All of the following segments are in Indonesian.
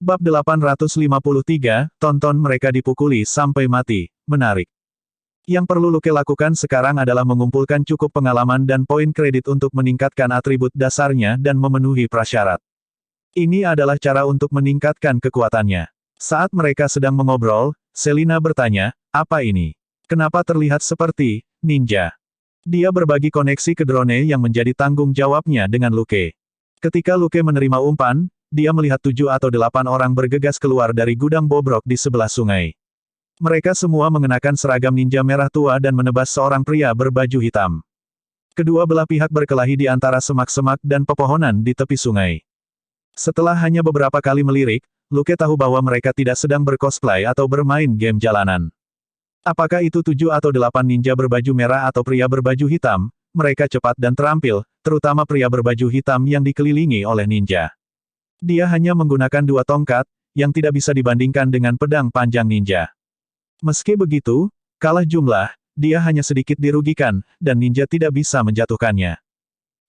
Bab 853, tonton mereka dipukuli sampai mati. Menarik. Yang perlu Luke lakukan sekarang adalah mengumpulkan cukup pengalaman dan poin kredit untuk meningkatkan atribut dasarnya dan memenuhi prasyarat. Ini adalah cara untuk meningkatkan kekuatannya. Saat mereka sedang mengobrol, Selina bertanya, apa ini? Kenapa terlihat seperti ninja? Dia berbagi koneksi ke drone yang menjadi tanggung jawabnya dengan Luke. Ketika Luke menerima umpan, dia melihat 7 atau 8 orang bergegas keluar dari gudang bobrok di sebelah sungai. Mereka semua mengenakan seragam ninja merah tua dan menebas seorang pria berbaju hitam. Kedua belah pihak berkelahi di antara semak-semak dan pepohonan di tepi sungai. Setelah hanya beberapa kali melirik, Luke tahu bahwa mereka tidak sedang bercosplay atau bermain game jalanan. Apakah itu 7 atau 8 ninja berbaju merah atau pria berbaju hitam, mereka cepat dan terampil, terutama pria berbaju hitam yang dikelilingi oleh ninja. Dia hanya menggunakan 2 tongkat, yang tidak bisa dibandingkan dengan pedang panjang ninja. Meski begitu, kalah jumlah, dia hanya sedikit dirugikan, dan ninja tidak bisa menjatuhkannya.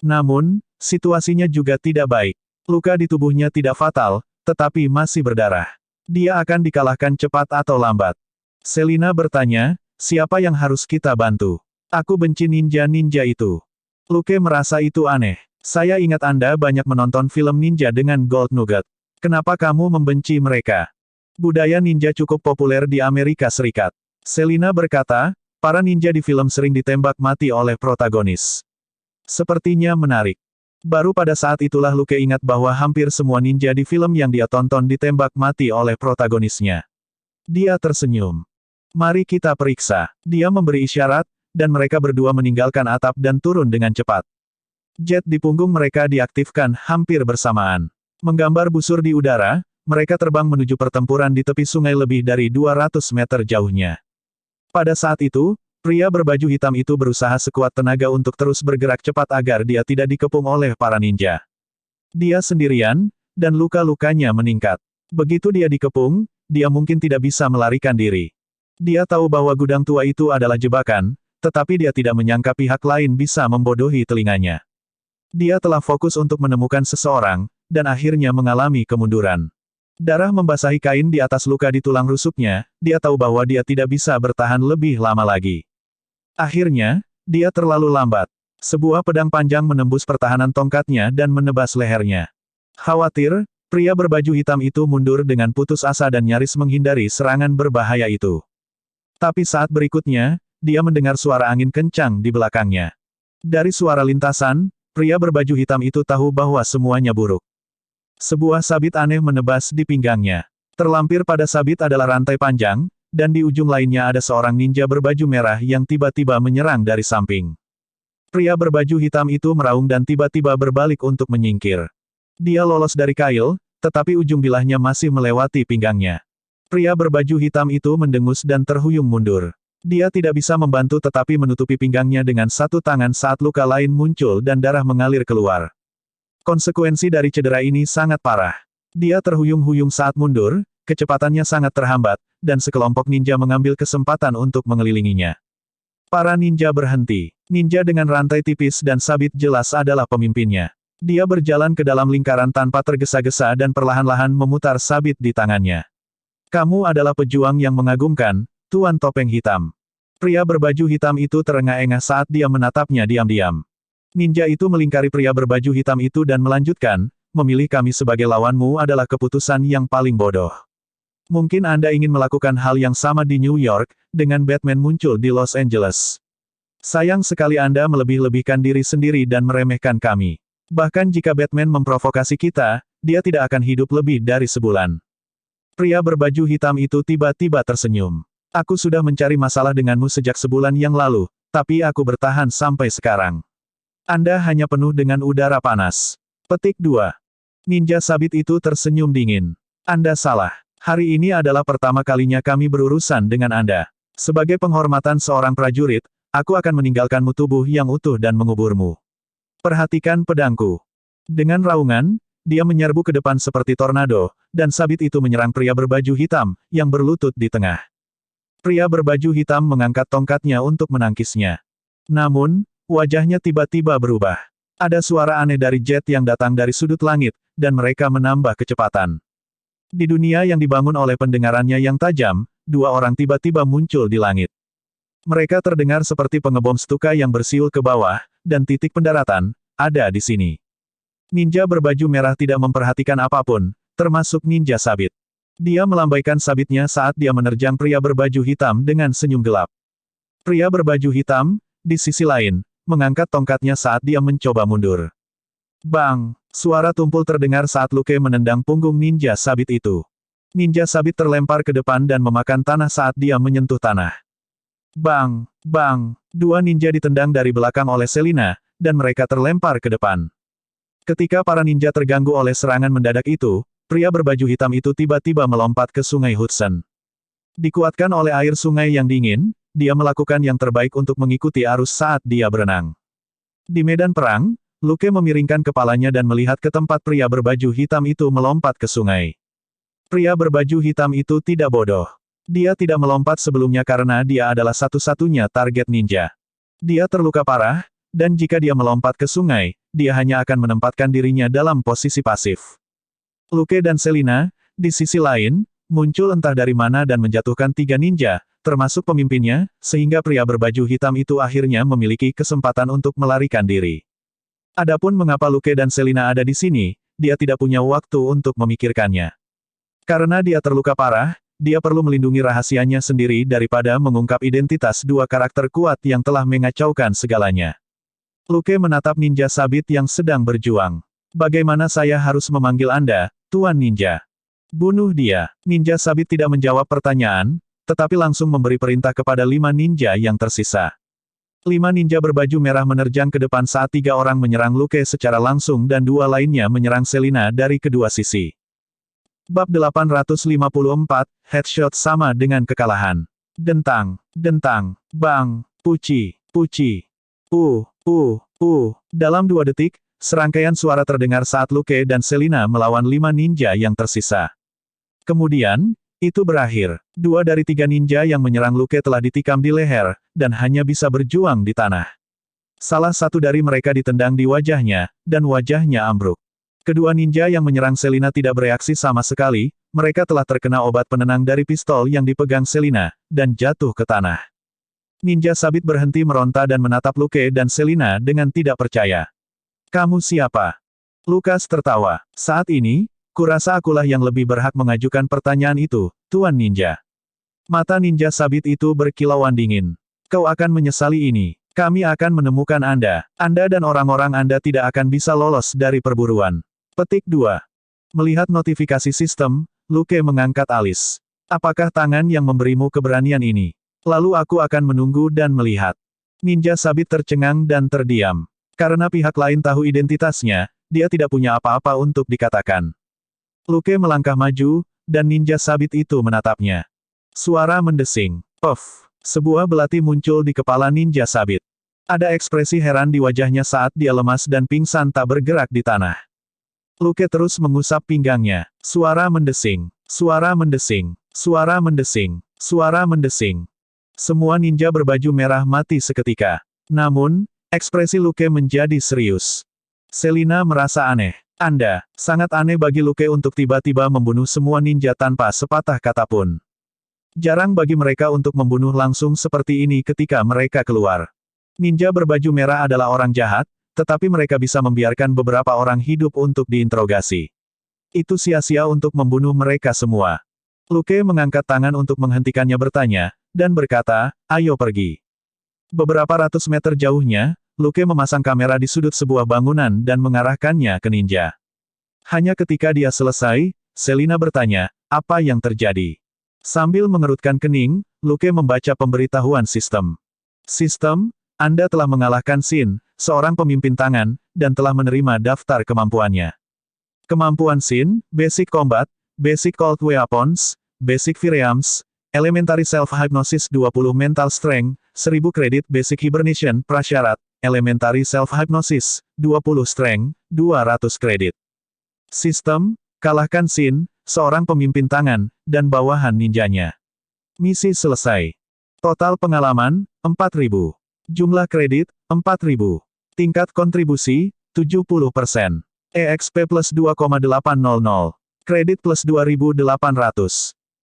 Namun, situasinya juga tidak baik. Luka di tubuhnya tidak fatal, tetapi masih berdarah. Dia akan dikalahkan cepat atau lambat. Selina bertanya, siapa yang harus kita bantu? Aku benci ninja-ninja itu. Luke merasa itu aneh. Saya ingat Anda banyak menonton film ninja dengan Gold Nugget. Kenapa kamu membenci mereka? Budaya ninja cukup populer di Amerika Serikat. Selina berkata, para ninja di film sering ditembak mati oleh protagonis. Sepertinya menarik. Baru pada saat itulah Luke ingat bahwa hampir semua ninja di film yang dia tonton ditembak mati oleh protagonisnya. Dia tersenyum. Mari kita periksa. Dia memberi isyarat, dan mereka berdua meninggalkan atap dan turun dengan cepat. Jet di punggung mereka diaktifkan hampir bersamaan. Menggambar busur di udara, mereka terbang menuju pertempuran di tepi sungai lebih dari 200 meter jauhnya. Pada saat itu, pria berbaju hitam itu berusaha sekuat tenaga untuk terus bergerak cepat agar dia tidak dikepung oleh para ninja. Dia sendirian, dan luka-lukanya meningkat. Begitu dia dikepung, dia mungkin tidak bisa melarikan diri. Dia tahu bahwa gudang tua itu adalah jebakan, tetapi dia tidak menyangka pihak lain bisa membodohi telinganya. Dia telah fokus untuk menemukan seseorang, dan akhirnya mengalami kemunduran. Darah membasahi kain di atas luka di tulang rusuknya, dia tahu bahwa dia tidak bisa bertahan lebih lama lagi. Akhirnya, dia terlalu lambat. Sebuah pedang panjang menembus pertahanan tongkatnya dan menebas lehernya. Khawatir, pria berbaju hitam itu mundur dengan putus asa dan nyaris menghindari serangan berbahaya itu. Tapi saat berikutnya, dia mendengar suara angin kencang di belakangnya. Dari suara lintasan, pria berbaju hitam itu tahu bahwa semuanya buruk. Sebuah sabit aneh menebas di pinggangnya. Terlampir pada sabit adalah rantai panjang, dan di ujung lainnya ada seorang ninja berbaju merah yang tiba-tiba menyerang dari samping. Pria berbaju hitam itu meraung dan tiba-tiba berbalik untuk menyingkir. Dia lolos dari kail, tetapi ujung bilahnya masih melewati pinggangnya. Pria berbaju hitam itu mendengus dan terhuyung mundur. Dia tidak bisa membantu tetapi menutupi pinggangnya dengan satu tangan saat luka lain muncul dan darah mengalir keluar. Konsekuensi dari cedera ini sangat parah. Dia terhuyung-huyung saat mundur, kecepatannya sangat terhambat, dan sekelompok ninja mengambil kesempatan untuk mengelilinginya. Para ninja berhenti. Ninja dengan rantai tipis dan sabit jelas adalah pemimpinnya. Dia berjalan ke dalam lingkaran tanpa tergesa-gesa dan perlahan-lahan memutar sabit di tangannya. Kamu adalah pejuang yang mengagumkan, Tuan Topeng Hitam. Pria berbaju hitam itu terengah-engah saat dia menatapnya diam-diam. Ninja itu melingkari pria berbaju hitam itu dan melanjutkan, memilih kami sebagai lawanmu adalah keputusan yang paling bodoh. Mungkin Anda ingin melakukan hal yang sama di New York, dengan Batman muncul di Los Angeles. Sayang sekali Anda melebih-lebihkan diri sendiri dan meremehkan kami. Bahkan jika Batman memprovokasi kita, dia tidak akan hidup lebih dari sebulan. Pria berbaju hitam itu tiba-tiba tersenyum. Aku sudah mencari masalah denganmu sejak sebulan yang lalu, tapi aku bertahan sampai sekarang. Anda hanya penuh dengan udara panas. Petik 2. Ninja sabit itu tersenyum dingin. Anda salah. Hari ini adalah pertama kalinya kami berurusan dengan Anda. Sebagai penghormatan seorang prajurit, aku akan meninggalkanmu tubuh yang utuh dan menguburmu. Perhatikan pedangku. Dengan raungan, dia menyerbu ke depan seperti tornado, dan sabit itu menyerang pria berbaju hitam, yang berlutut di tengah. Pria berbaju hitam mengangkat tongkatnya untuk menangkisnya. Namun, wajahnya tiba-tiba berubah. Ada suara aneh dari jet yang datang dari sudut langit, dan mereka menambah kecepatan. Di dunia yang dibangun oleh pendengarannya yang tajam, dua orang tiba-tiba muncul di langit. Mereka terdengar seperti pengebom stuka yang bersiul ke bawah, dan titik pendaratan ada di sini. Ninja berbaju merah tidak memperhatikan apapun, termasuk ninja sabit. Dia melambaikan sabitnya saat dia menerjang pria berbaju hitam dengan senyum gelap. Pria berbaju hitam, di sisi lain, mengangkat tongkatnya saat dia mencoba mundur. Bang! Suara tumpul terdengar saat Luke menendang punggung ninja sabit itu. Ninja sabit terlempar ke depan dan memakan tanah saat dia menyentuh tanah. Bang! Bang! Dua ninja ditendang dari belakang oleh Selina, dan mereka terlempar ke depan. Ketika para ninja terganggu oleh serangan mendadak itu, pria berbaju hitam itu tiba-tiba melompat ke sungai Hudson. Dikuatkan oleh air sungai yang dingin, dia melakukan yang terbaik untuk mengikuti arus saat dia berenang. Di medan perang, Luke memiringkan kepalanya dan melihat ke tempat pria berbaju hitam itu melompat ke sungai. Pria berbaju hitam itu tidak bodoh. Dia tidak melompat sebelumnya karena dia adalah satu-satunya target ninja. Dia terluka parah, dan jika dia melompat ke sungai, dia hanya akan menempatkan dirinya dalam posisi pasif. Luke dan Selina, di sisi lain, muncul entah dari mana dan menjatuhkan tiga ninja, termasuk pemimpinnya, sehingga pria berbaju hitam itu akhirnya memiliki kesempatan untuk melarikan diri. Adapun mengapa Luke dan Selina ada di sini, dia tidak punya waktu untuk memikirkannya. Karena dia terluka parah, dia perlu melindungi rahasianya sendiri daripada mengungkap identitas dua karakter kuat yang telah mengacaukan segalanya. Luke menatap ninja sabit yang sedang berjuang. Bagaimana saya harus memanggil Anda, Tuan Ninja? Bunuh dia. Ninja sabit tidak menjawab pertanyaan, tetapi langsung memberi perintah kepada 5 ninja yang tersisa. 5 ninja berbaju merah menerjang ke depan saat 3 orang menyerang Luke secara langsung dan 2 lainnya menyerang Selina dari kedua sisi. Bab 854, Headshot sama dengan kekalahan. Dentang, dentang, bang, puci, puci. Dalam 2 detik, serangkaian suara terdengar saat Luke dan Selina melawan 5 ninja yang tersisa. Kemudian, itu berakhir. 2 dari 3 ninja yang menyerang Luke telah ditikam di leher, dan hanya bisa berjuang di tanah. Salah satu dari mereka ditendang di wajahnya, dan wajahnya ambruk. Kedua ninja yang menyerang Selina tidak bereaksi sama sekali, mereka telah terkena obat penenang dari pistol yang dipegang Selina, dan jatuh ke tanah. Ninja sabit berhenti meronta dan menatap Luke dan Selina dengan tidak percaya. Kamu siapa? Lukas tertawa. Saat ini, kurasa akulah yang lebih berhak mengajukan pertanyaan itu, Tuan Ninja. Mata ninja sabit itu berkilauan dingin. Kau akan menyesali ini. Kami akan menemukan Anda. Anda dan orang-orang Anda tidak akan bisa lolos dari perburuan. Petik 2. Melihat notifikasi sistem, Luke mengangkat alis. Apakah tangan yang memberimu keberanian ini? Lalu aku akan menunggu dan melihat. Ninja sabit tercengang dan terdiam. Karena pihak lain tahu identitasnya, dia tidak punya apa-apa untuk dikatakan. Luke melangkah maju, dan ninja sabit itu menatapnya. Suara mendesing. Puff. Sebuah belati muncul di kepala ninja sabit. Ada ekspresi heran di wajahnya saat dia lemas dan pingsan tak bergerak di tanah. Luke terus mengusap pinggangnya. Suara mendesing. Suara mendesing. Suara mendesing. Suara mendesing. Semua ninja berbaju merah mati seketika. Namun, ekspresi Luke menjadi serius. Selina merasa aneh. Anda, sangat aneh bagi Luke untuk tiba-tiba membunuh semua ninja tanpa sepatah kata pun. Jarang bagi mereka untuk membunuh langsung seperti ini ketika mereka keluar. Ninja berbaju merah adalah orang jahat, tetapi mereka bisa membiarkan beberapa orang hidup untuk diinterogasi. Itu sia-sia untuk membunuh mereka semua. Luke mengangkat tangan untuk menghentikannya bertanya, dan berkata, ayo pergi. Beberapa ratus meter jauhnya, Luke memasang kamera di sudut sebuah bangunan dan mengarahkannya ke ninja. Hanya ketika dia selesai, Selina bertanya, apa yang terjadi? Sambil mengerutkan kening, Luke membaca pemberitahuan sistem. Sistem, Anda telah mengalahkan Sin, seorang pemimpin tangan, dan telah menerima daftar kemampuannya. Kemampuan Sin, Basic Combat, Basic Cold Weapons, Basic Firearms, Elementary Self-Hypnosis 20 Mental Strength, 1000 kredit Basic Hibernation Prasyarat, Elementary Self-Hypnosis, 20 Strength, 200 kredit. Sistem, kalahkan Sin, seorang pemimpin tangan, dan bawahan ninjanya. Misi selesai. Total pengalaman, 4000. Jumlah kredit, 4000. Tingkat kontribusi, 70%. EXP plus 2,800. Kredit plus 2.800.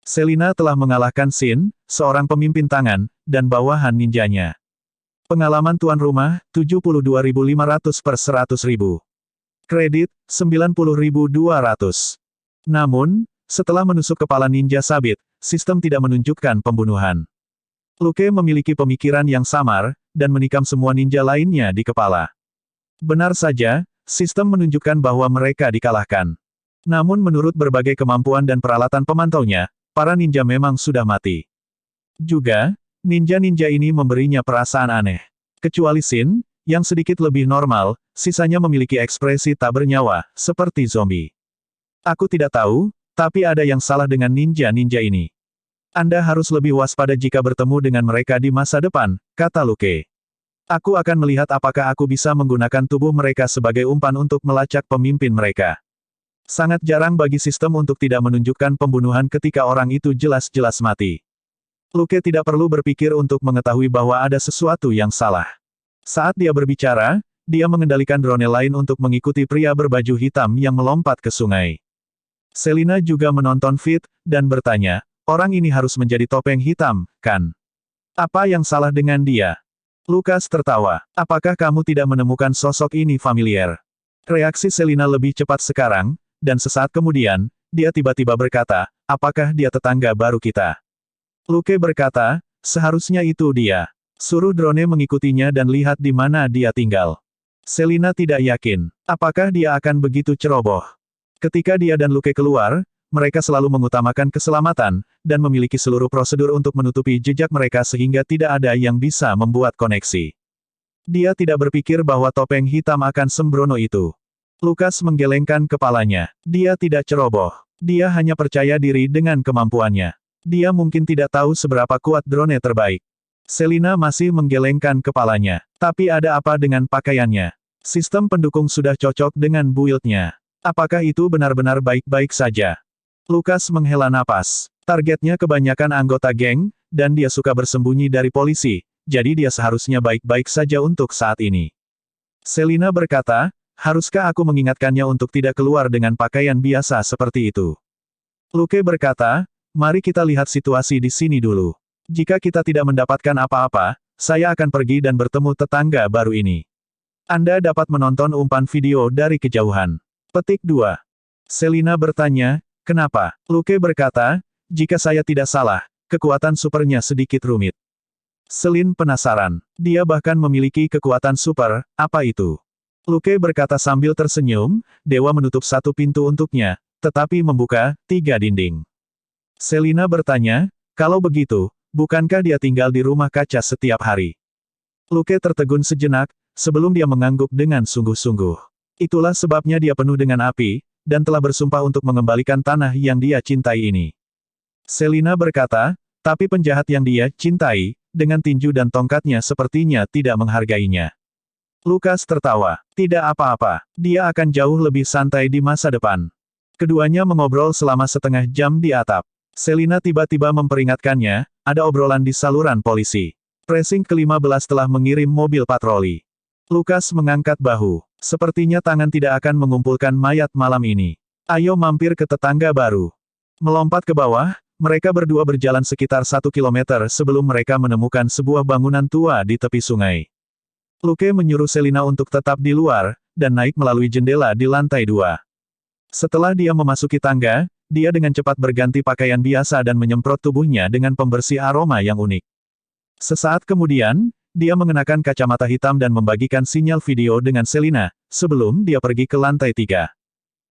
Selina telah mengalahkan Shin, seorang pemimpin tangan, dan bawahan ninjanya. Pengalaman tuan rumah, 72.500 per 100.000. Kredit, 90.200. Namun, setelah menusuk kepala ninja sabit, sistem tidak menunjukkan pembunuhan. Luke memiliki pemikiran yang samar, dan menikam semua ninja lainnya di kepala. Benar saja, sistem menunjukkan bahwa mereka dikalahkan. Namun menurut berbagai kemampuan dan peralatan pemantaunya, para ninja memang sudah mati. Juga, ninja-ninja ini memberinya perasaan aneh. Kecuali Shin, yang sedikit lebih normal, sisanya memiliki ekspresi tak bernyawa, seperti zombie. Aku tidak tahu, tapi ada yang salah dengan ninja-ninja ini. Anda harus lebih waspada jika bertemu dengan mereka di masa depan, kata Luke. Aku akan melihat apakah aku bisa menggunakan tubuh mereka sebagai umpan untuk melacak pemimpin mereka. Sangat jarang bagi sistem untuk tidak menunjukkan pembunuhan ketika orang itu jelas-jelas mati. Luke tidak perlu berpikir untuk mengetahui bahwa ada sesuatu yang salah. Saat dia berbicara, dia mengendalikan drone lain untuk mengikuti pria berbaju hitam yang melompat ke sungai. Selina juga menonton feed, dan bertanya, orang ini harus menjadi topeng hitam, kan? Apa yang salah dengan dia? Lukas tertawa. Apakah kamu tidak menemukan sosok ini familiar? Reaksi Selina lebih cepat sekarang, dan sesaat kemudian, dia tiba-tiba berkata, apakah dia tetangga baru kita? Luke berkata, seharusnya itu dia. Suruh drone mengikutinya dan lihat di mana dia tinggal. Selina tidak yakin, apakah dia akan begitu ceroboh. Ketika dia dan Luke keluar, mereka selalu mengutamakan keselamatan, dan memiliki seluruh prosedur untuk menutupi jejak mereka sehingga tidak ada yang bisa membuat koneksi. Dia tidak berpikir bahwa topeng hitam akan sembrono itu. Lukas menggelengkan kepalanya. Dia tidak ceroboh. Dia hanya percaya diri dengan kemampuannya. Dia mungkin tidak tahu seberapa kuat drone terbaik. Selina masih menggelengkan kepalanya. Tapi ada apa dengan pakaiannya? Sistem pendukung sudah cocok dengan build-nya. Apakah itu benar-benar baik-baik saja? Lukas menghela napas. Targetnya kebanyakan anggota geng, dan dia suka bersembunyi dari polisi, jadi dia seharusnya baik-baik saja untuk saat ini. Selina berkata, haruskah aku mengingatkannya untuk tidak keluar dengan pakaian biasa seperti itu? Luke berkata, mari kita lihat situasi di sini dulu. Jika kita tidak mendapatkan apa-apa, saya akan pergi dan bertemu tetangga baru ini. Anda dapat menonton umpan video dari kejauhan. Petik 2. Selina bertanya, kenapa? Luke berkata, jika saya tidak salah, kekuatan supernya sedikit rumit. Selin penasaran. Dia bahkan memiliki kekuatan super, apa itu? Luke berkata sambil tersenyum, dewa menutup satu pintu untuknya, tetapi membuka 3 dinding. Selina bertanya, kalau begitu, bukankah dia tinggal di rumah kaca setiap hari? Luke tertegun sejenak, sebelum dia mengangguk dengan sungguh-sungguh. Itulah sebabnya dia penuh dengan api, dan telah bersumpah untuk mengembalikan tanah yang dia cintai ini. Selina berkata, tapi penjahat yang dia cintai, dengan tinju dan tongkatnya sepertinya tidak menghargainya. Lukas tertawa. Tidak apa-apa, dia akan jauh lebih santai di masa depan. Keduanya mengobrol selama setengah jam di atap. Selina tiba-tiba memperingatkannya, ada obrolan di saluran polisi. Precinct ke-15 telah mengirim mobil patroli. Lukas mengangkat bahu. Sepertinya tangan tidak akan mengumpulkan mayat malam ini. Ayo mampir ke tetangga baru. Melompat ke bawah, mereka berdua berjalan sekitar 1 kilometer sebelum mereka menemukan sebuah bangunan tua di tepi sungai. Luke menyuruh Selina untuk tetap di luar, dan naik melalui jendela di lantai 2. Setelah dia memasuki tangga, dia dengan cepat berganti pakaian biasa dan menyemprot tubuhnya dengan pembersih aroma yang unik. Sesaat kemudian, dia mengenakan kacamata hitam dan membagikan sinyal video dengan Selina, sebelum dia pergi ke lantai 3.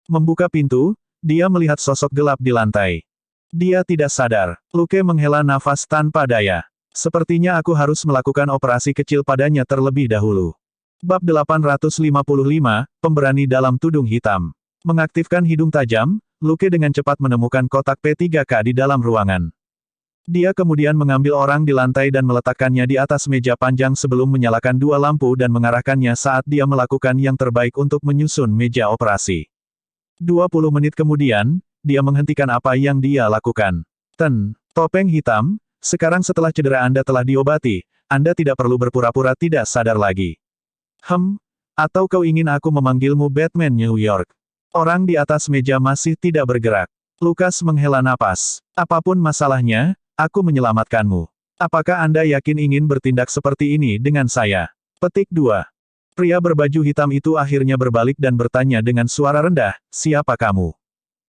Membuka pintu, dia melihat sosok gelap di lantai. Dia tidak sadar. Luke menghela nafas tanpa daya. Sepertinya aku harus melakukan operasi kecil padanya terlebih dahulu. Bab 855, Pemberani dalam Tudung Hitam. Mengaktifkan hidung tajam, Luke dengan cepat menemukan kotak P3K di dalam ruangan. Dia kemudian mengambil orang di lantai dan meletakkannya di atas meja panjang sebelum menyalakan 2 lampu dan mengarahkannya saat dia melakukan yang terbaik untuk menyusun meja operasi. 20 menit kemudian, dia menghentikan apa yang dia lakukan. Topeng hitam, sekarang setelah cedera Anda telah diobati, Anda tidak perlu berpura-pura tidak sadar lagi. Atau kau ingin aku memanggilmu Batman New York? Orang di atas meja masih tidak bergerak. Lukas menghela napas. Apapun masalahnya, aku menyelamatkanmu. Apakah Anda yakin ingin bertindak seperti ini dengan saya? Petik 2. Pria berbaju hitam itu akhirnya berbalik dan bertanya dengan suara rendah, siapa kamu?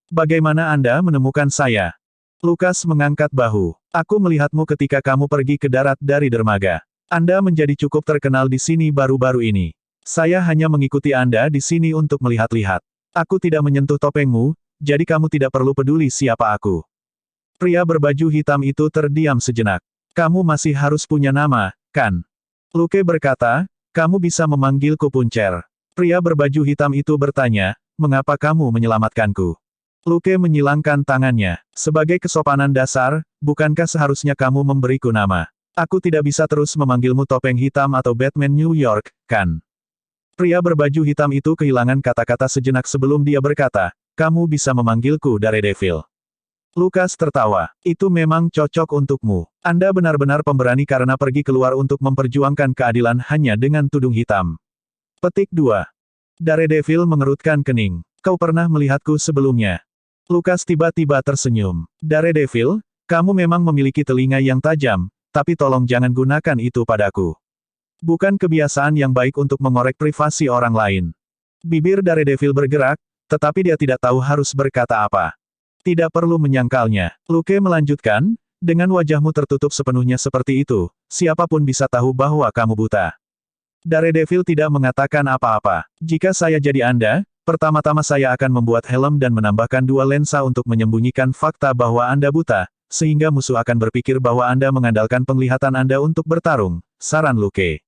Bagaimana Anda menemukan saya? Lukas mengangkat bahu. Aku melihatmu ketika kamu pergi ke darat dari dermaga. Anda menjadi cukup terkenal di sini baru-baru ini. Saya hanya mengikuti Anda di sini untuk melihat-lihat. Aku tidak menyentuh topengmu, jadi kamu tidak perlu peduli siapa aku. Pria berbaju hitam itu terdiam sejenak. Kamu masih harus punya nama, kan? Luke berkata, kamu bisa memanggilku Puncer. Pria berbaju hitam itu bertanya, mengapa kamu menyelamatkanku? Luke menyilangkan tangannya. Sebagai kesopanan dasar, bukankah seharusnya kamu memberiku nama? Aku tidak bisa terus memanggilmu Topeng Hitam atau Batman New York, kan? Pria berbaju hitam itu kehilangan kata-kata sejenak sebelum dia berkata, kamu bisa memanggilku Daredevil. Lukas tertawa. Itu memang cocok untukmu. Anda benar-benar pemberani karena pergi keluar untuk memperjuangkan keadilan hanya dengan tudung hitam. Petik 2. Daredevil mengerutkan kening. Kau pernah melihatku sebelumnya. Lukas tiba-tiba tersenyum. Daredevil, kamu memang memiliki telinga yang tajam, tapi tolong jangan gunakan itu padaku. Bukan kebiasaan yang baik untuk mengorek privasi orang lain. Bibir Daredevil bergerak, tetapi dia tidak tahu harus berkata apa. Tidak perlu menyangkalnya. Luke melanjutkan, dengan wajahmu tertutup sepenuhnya seperti itu, siapapun bisa tahu bahwa kamu buta. Daredevil tidak mengatakan apa-apa. Jika saya jadi Anda, pertama-tama saya akan membuat helm dan menambahkan 2 lensa untuk menyembunyikan fakta bahwa Anda buta, sehingga musuh akan berpikir bahwa Anda mengandalkan penglihatan Anda untuk bertarung, saran Luke.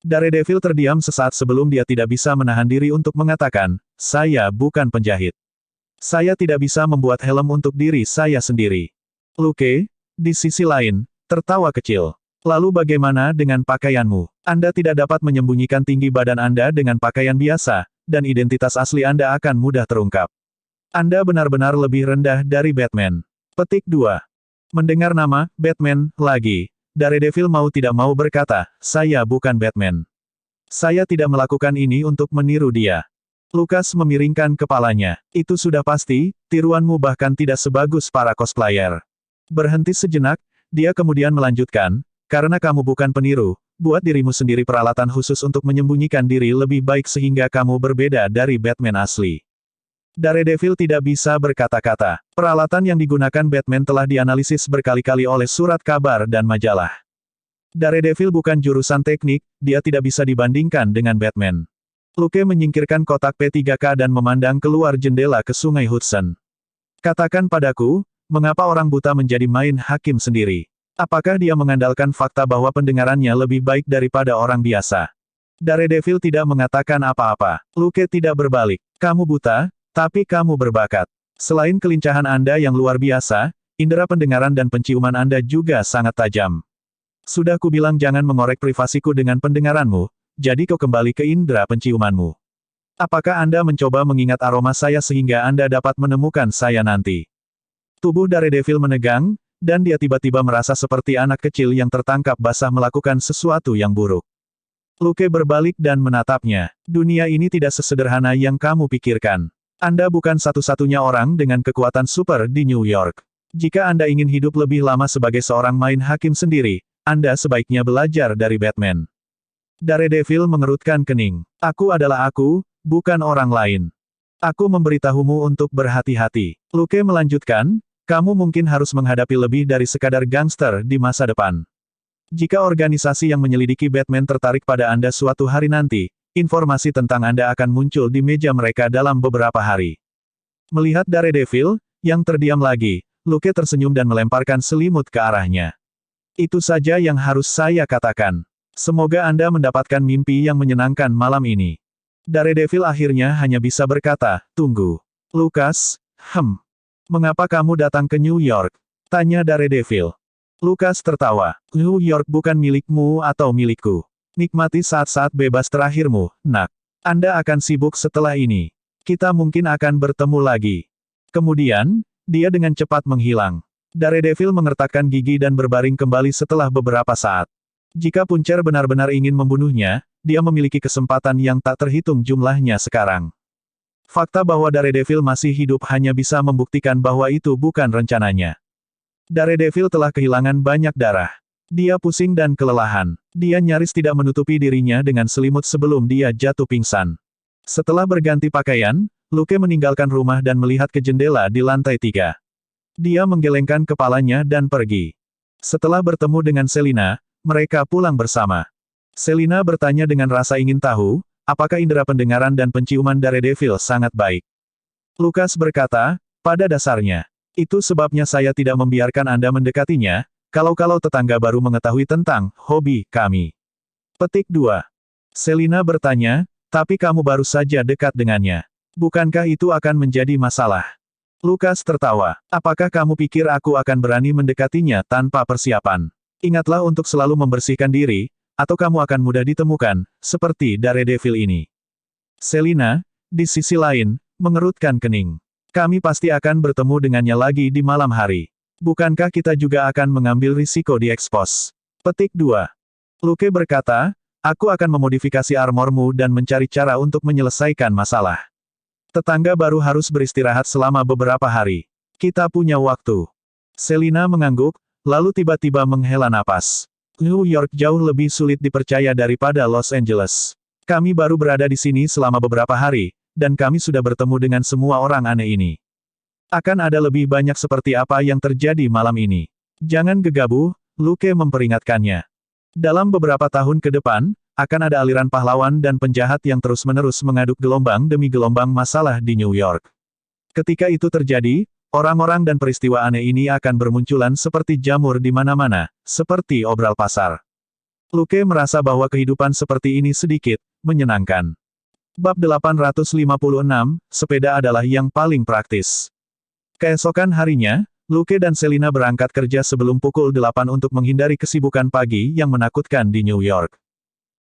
Daredevil terdiam sesaat sebelum dia tidak bisa menahan diri untuk mengatakan, saya bukan penjahit. Saya tidak bisa membuat helm untuk diri saya sendiri. Luke, di sisi lain, tertawa kecil. Lalu bagaimana dengan pakaianmu? Anda tidak dapat menyembunyikan tinggi badan Anda dengan pakaian biasa, dan identitas asli Anda akan mudah terungkap. Anda benar-benar lebih rendah dari Batman. Petik 2. Mendengar nama, Batman, lagi. Daredevil mau tidak mau berkata, saya bukan Batman. Saya tidak melakukan ini untuk meniru dia. Lukas memiringkan kepalanya. Itu sudah pasti, tiruanmu bahkan tidak sebagus para cosplayer. Berhenti sejenak, dia kemudian melanjutkan, karena kamu bukan peniru, buat dirimu sendiri peralatan khusus untuk menyembunyikan diri lebih baik sehingga kamu berbeda dari Batman asli. Daredevil tidak bisa berkata-kata. Peralatan yang digunakan Batman telah dianalisis berkali-kali oleh surat kabar dan majalah. Daredevil bukan jurusan teknik, dia tidak bisa dibandingkan dengan Batman. Luke menyingkirkan kotak P3K dan memandang keluar jendela ke Sungai Hudson. Katakan padaku, mengapa orang buta menjadi main hakim sendiri? Apakah dia mengandalkan fakta bahwa pendengarannya lebih baik daripada orang biasa? Daredevil tidak mengatakan apa-apa. Luke tidak berbalik. Kamu buta, tapi kamu berbakat. Selain kelincahan Anda yang luar biasa, indera pendengaran dan penciuman Anda juga sangat tajam. Sudah kubilang jangan mengorek privasiku dengan pendengaranmu, jadi kau kembali ke indera penciumanmu. Apakah Anda mencoba mengingat aroma saya sehingga Anda dapat menemukan saya nanti? Tubuh Daredevil menegang, dan dia tiba-tiba merasa seperti anak kecil yang tertangkap basah melakukan sesuatu yang buruk. Luke berbalik dan menatapnya. Dunia ini tidak sesederhana yang kamu pikirkan. Anda bukan satu-satunya orang dengan kekuatan super di New York. Jika Anda ingin hidup lebih lama sebagai seorang main hakim sendiri, Anda sebaiknya belajar dari Batman. Daredevil mengerutkan kening. Aku adalah aku, bukan orang lain. Aku memberitahumu untuk berhati-hati. Luke melanjutkan, kamu mungkin harus menghadapi lebih dari sekadar gangster di masa depan. Jika organisasi yang menyelidiki Batman tertarik pada Anda suatu hari nanti, informasi tentang Anda akan muncul di meja mereka dalam beberapa hari. Melihat Daredevil, yang terdiam lagi, Luke tersenyum dan melemparkan selimut ke arahnya. Itu saja yang harus saya katakan. Semoga Anda mendapatkan mimpi yang menyenangkan malam ini. Daredevil akhirnya hanya bisa berkata, tunggu. Lukas, mengapa kamu datang ke New York? Tanya Daredevil. Lukas tertawa. New York bukan milikmu atau milikku. Nikmati saat-saat bebas terakhirmu, nak. Anda akan sibuk setelah ini. Kita mungkin akan bertemu lagi. Kemudian, dia dengan cepat menghilang. Daredevil mengertakkan gigi dan berbaring kembali setelah beberapa saat. Jika Puncer benar-benar ingin membunuhnya, dia memiliki kesempatan yang tak terhitung jumlahnya sekarang. Fakta bahwa Daredevil masih hidup hanya bisa membuktikan bahwa itu bukan rencananya. Daredevil telah kehilangan banyak darah. Dia pusing dan kelelahan. Dia nyaris tidak menutupi dirinya dengan selimut sebelum dia jatuh pingsan. Setelah berganti pakaian, Luke meninggalkan rumah dan melihat ke jendela di lantai 3. Dia menggelengkan kepalanya dan pergi. Setelah bertemu dengan Selina, mereka pulang bersama. Selina bertanya dengan rasa ingin tahu, apakah indera pendengaran dan penciuman Daredevil sangat baik. Lukas berkata, pada dasarnya. Itu sebabnya saya tidak membiarkan Anda mendekatinya, kalau-kalau tetangga baru mengetahui tentang hobi kami. Petik 2. Selina bertanya, tapi kamu baru saja dekat dengannya. Bukankah itu akan menjadi masalah? Lukas tertawa. Apakah kamu pikir aku akan berani mendekatinya tanpa persiapan? Ingatlah untuk selalu membersihkan diri, atau kamu akan mudah ditemukan, seperti Daredevil ini. Selina, di sisi lain, mengerutkan kening. Kami pasti akan bertemu dengannya lagi di malam hari. Bukankah kita juga akan mengambil risiko diekspos? Petik 2. Luke berkata, aku akan memodifikasi armormu dan mencari cara untuk menyelesaikan masalah. Tetangga baru harus beristirahat selama beberapa hari. Kita punya waktu. Selina mengangguk, lalu tiba-tiba menghela napas. New York jauh lebih sulit dipercaya daripada Los Angeles. Kami baru berada di sini selama beberapa hari, dan kami sudah bertemu dengan semua orang aneh ini. Akan ada lebih banyak seperti apa yang terjadi malam ini. Jangan gegabah, Luke memperingatkannya. Dalam beberapa tahun ke depan, akan ada aliran pahlawan dan penjahat yang terus-menerus mengaduk gelombang demi gelombang masalah di New York. Ketika itu terjadi, orang-orang dan peristiwa aneh ini akan bermunculan seperti jamur di mana-mana, seperti obral pasar. Luke merasa bahwa kehidupan seperti ini sedikit menyenangkan. Bab 856, sepeda adalah yang paling praktis. Keesokan harinya, Luke dan Selina berangkat kerja sebelum pukul 8 untuk menghindari kesibukan pagi yang menakutkan di New York.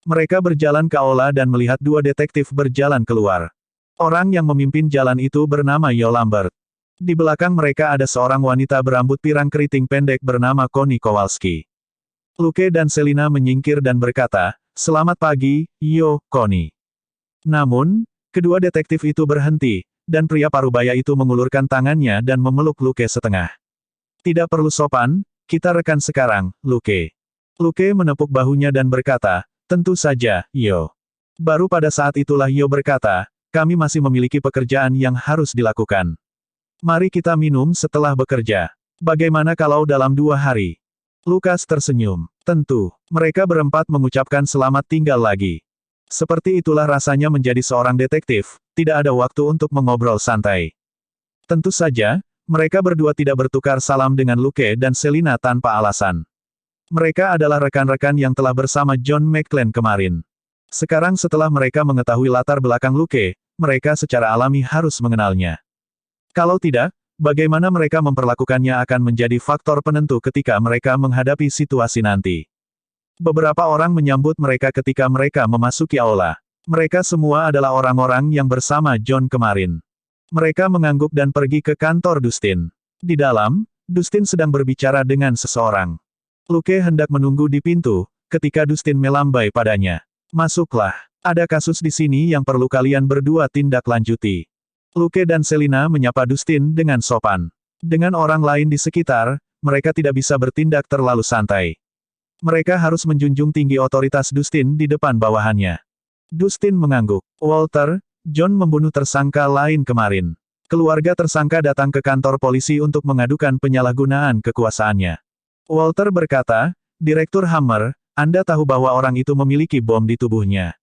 Mereka berjalan ke aula dan melihat dua detektif berjalan keluar. Orang yang memimpin jalan itu bernama Yo Lambert. Di belakang mereka ada seorang wanita berambut pirang keriting pendek bernama Connie Kowalski. Luke dan Selina menyingkir dan berkata, "Selamat pagi, Yo, Connie." Namun, kedua detektif itu berhenti, dan pria parubaya itu mengulurkan tangannya dan memeluk Luke setengah. Tidak perlu sopan, kita rekan sekarang, Luke. Luke menepuk bahunya dan berkata, tentu saja, Yo. Baru pada saat itulah Yo berkata, kami masih memiliki pekerjaan yang harus dilakukan. Mari kita minum setelah bekerja. Bagaimana kalau dalam 2 hari? Lukas tersenyum. Tentu, mereka berempat mengucapkan selamat tinggal lagi. Seperti itulah rasanya menjadi seorang detektif, tidak ada waktu untuk mengobrol santai. Tentu saja, mereka berdua tidak bertukar salam dengan Luke dan Selina tanpa alasan. Mereka adalah rekan-rekan yang telah bersama John McClane kemarin. Sekarang setelah mereka mengetahui latar belakang Luke, mereka secara alami harus mengenalnya. Kalau tidak, bagaimana mereka memperlakukannya akan menjadi faktor penentu ketika mereka menghadapi situasi nanti. Beberapa orang menyambut mereka ketika mereka memasuki aula. Mereka semua adalah orang-orang yang bersama John kemarin. Mereka mengangguk dan pergi ke kantor Dustin. Di dalam, Dustin sedang berbicara dengan seseorang. Luke hendak menunggu di pintu, ketika Dustin melambai padanya. Masuklah. Ada kasus di sini yang perlu kalian berdua tindak lanjuti. Luke dan Selina menyapa Dustin dengan sopan. Dengan orang lain di sekitar, mereka tidak bisa bertindak terlalu santai. Mereka harus menjunjung tinggi otoritas Dustin di depan bawahannya. Dustin mengangguk. Walter, John membunuh tersangka lain kemarin. Keluarga tersangka datang ke kantor polisi untuk mengadukan penyalahgunaan kekuasaannya. Walter berkata, Direktur Hammer, Anda tahu bahwa orang itu memiliki bom di tubuhnya.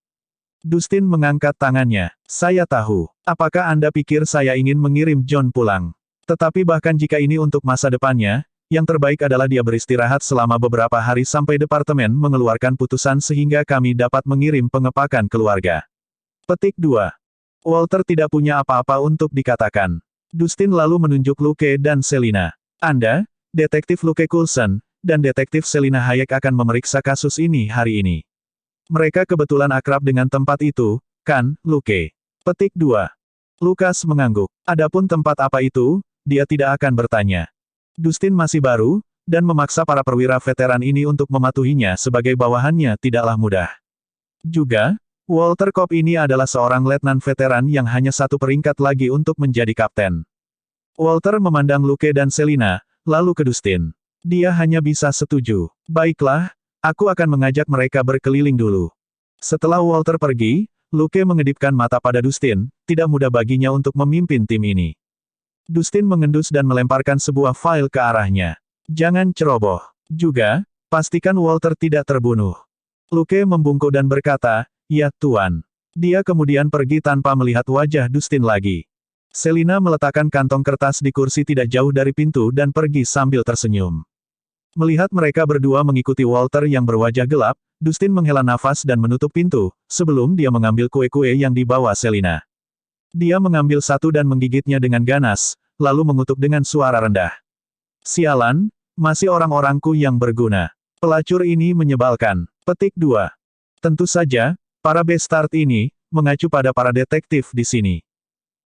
Dustin mengangkat tangannya. Saya tahu. Apakah Anda pikir saya ingin mengirim John pulang? Tetapi bahkan jika ini untuk masa depannya, yang terbaik adalah dia beristirahat selama beberapa hari sampai departemen mengeluarkan putusan sehingga kami dapat mengirim pengepakan keluarga. Petik 2. Walter tidak punya apa-apa untuk dikatakan. Dustin lalu menunjuk Luke dan Selina. Anda, Detektif Luke Coulson, dan Detektif Selina Hayek akan memeriksa kasus ini hari ini. Mereka kebetulan akrab dengan tempat itu, kan, Luke? Petik 2. Lukas mengangguk. Adapun tempat apa itu, dia tidak akan bertanya. Dustin masih baru, dan memaksa para perwira veteran ini untuk mematuhinya sebagai bawahannya tidaklah mudah. Juga, Walter Kopp ini adalah seorang letnan veteran yang hanya satu peringkat lagi untuk menjadi kapten. Walter memandang Luke dan Selina, lalu ke Dustin. Dia hanya bisa setuju. Baiklah, aku akan mengajak mereka berkeliling dulu. Setelah Walter pergi, Luke mengedipkan mata pada Dustin, tidak mudah baginya untuk memimpin tim ini. Dustin mengendus dan melemparkan sebuah file ke arahnya. Jangan ceroboh. Juga, pastikan Walter tidak terbunuh. Luke membungkuk dan berkata, ya Tuan. Dia kemudian pergi tanpa melihat wajah Dustin lagi. Selina meletakkan kantong kertas di kursi tidak jauh dari pintu dan pergi sambil tersenyum. Melihat mereka berdua mengikuti Walter yang berwajah gelap, Dustin menghela nafas dan menutup pintu, sebelum dia mengambil kue-kue yang dibawa Selina. Dia mengambil satu dan menggigitnya dengan ganas, lalu mengutuk dengan suara rendah. Sialan, masih orang-orangku yang berguna. Pelacur ini menyebalkan. Petik 2. Tentu saja, para Bastard ini, mengacu pada para detektif di sini.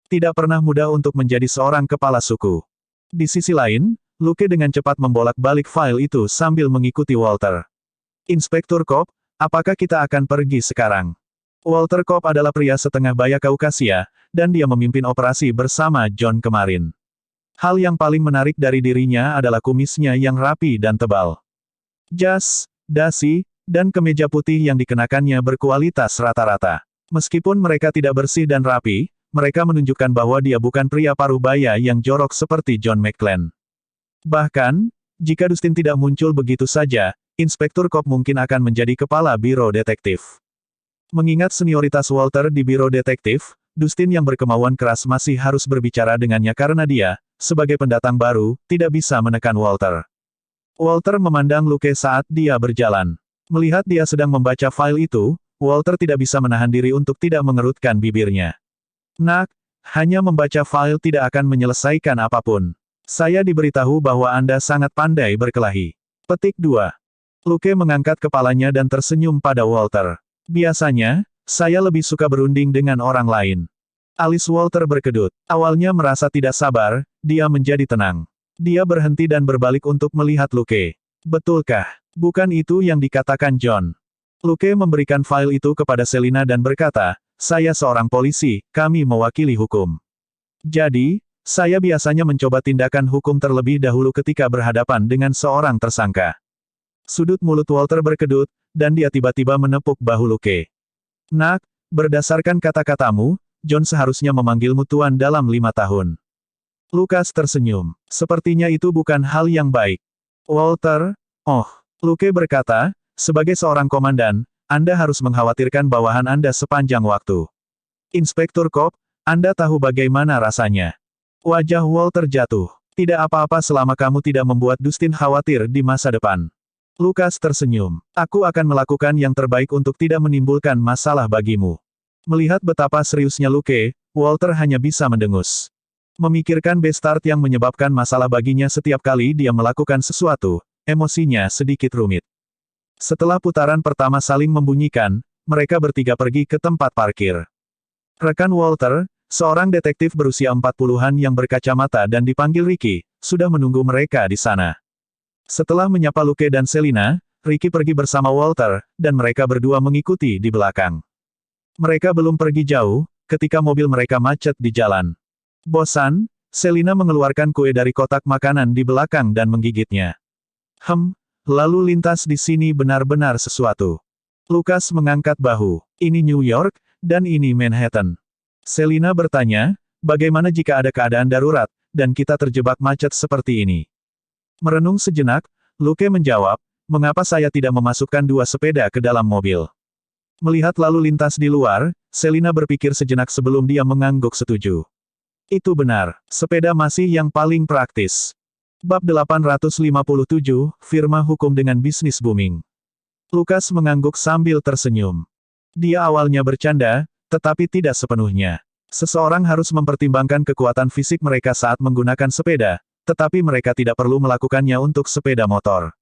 Tidak pernah mudah untuk menjadi seorang kepala suku. Di sisi lain, Luke dengan cepat membolak-balik file itu sambil mengikuti Walter. Inspektur Kopp, apakah kita akan pergi sekarang? Walter Kopp adalah pria setengah baya Kaukasia, dan dia memimpin operasi bersama John kemarin. Hal yang paling menarik dari dirinya adalah kumisnya yang rapi dan tebal. Jas, dasi, dan kemeja putih yang dikenakannya berkualitas rata-rata. Meskipun mereka tidak bersih dan rapi, mereka menunjukkan bahwa dia bukan pria paruh baya yang jorok seperti John McClane. Bahkan, jika Dustin tidak muncul begitu saja, Inspektur Kopp mungkin akan menjadi kepala biro detektif. Mengingat senioritas Walter di biro detektif, Dustin yang berkemauan keras masih harus berbicara dengannya karena dia, sebagai pendatang baru, tidak bisa menekan Walter. Walter memandang Luke saat dia berjalan. Melihat dia sedang membaca file itu, Walter tidak bisa menahan diri untuk tidak mengerutkan bibirnya. Nak, hanya membaca file tidak akan menyelesaikan apapun. Saya diberitahu bahwa Anda sangat pandai berkelahi. Petik 2. Luke mengangkat kepalanya dan tersenyum pada Walter. Biasanya, saya lebih suka berunding dengan orang lain. Alis Walter berkedut. Awalnya merasa tidak sabar, dia menjadi tenang. Dia berhenti dan berbalik untuk melihat Luke. Betulkah? Bukan itu yang dikatakan John. Luke memberikan file itu kepada Selina dan berkata, saya seorang polisi, kami mewakili hukum. Jadi, saya biasanya mencoba tindakan hukum terlebih dahulu ketika berhadapan dengan seorang tersangka. Sudut mulut Walter berkedut, dan dia tiba-tiba menepuk bahu Luke. Nak, berdasarkan kata-katamu, John seharusnya memanggilmu Tuan dalam 5 tahun. Lukas tersenyum. Sepertinya itu bukan hal yang baik. Walter, Luke berkata, sebagai seorang komandan, Anda harus mengkhawatirkan bawahan Anda sepanjang waktu. Inspektur Kopp, Anda tahu bagaimana rasanya. Wajah Walter jatuh. Tidak apa-apa selama kamu tidak membuat Dustin khawatir di masa depan. Lukas tersenyum. Aku akan melakukan yang terbaik untuk tidak menimbulkan masalah bagimu. Melihat betapa seriusnya Luke, Walter hanya bisa mendengus. Memikirkan Bastard yang menyebabkan masalah baginya setiap kali dia melakukan sesuatu, emosinya sedikit rumit. Setelah putaran pertama saling membunyikan, mereka bertiga pergi ke tempat parkir. Rekan Walter, seorang detektif berusia 40-an yang berkacamata dan dipanggil Ricky, sudah menunggu mereka di sana. Setelah menyapa Luke dan Selina, Ricky pergi bersama Walter, dan mereka berdua mengikuti di belakang. Mereka belum pergi jauh, ketika mobil mereka macet di jalan. Bosan, Selina mengeluarkan kue dari kotak makanan di belakang dan menggigitnya. Lalu lintas di sini benar-benar sesuatu. Lukas mengangkat bahu. Ini New York, dan ini Manhattan. Selina bertanya, bagaimana jika ada keadaan darurat, dan kita terjebak macet seperti ini? Merenung sejenak, Luke menjawab, mengapa saya tidak memasukkan 2 sepeda ke dalam mobil? Melihat lalu lintas di luar, Selina berpikir sejenak sebelum dia mengangguk setuju. Itu benar, sepeda masih yang paling praktis. Bab 857, Firma Hukum dengan Bisnis Booming. Lukas mengangguk sambil tersenyum. Dia awalnya bercanda, tetapi tidak sepenuhnya. Seseorang harus mempertimbangkan kekuatan fisik mereka saat menggunakan sepeda, tetapi mereka tidak perlu melakukannya untuk sepeda motor.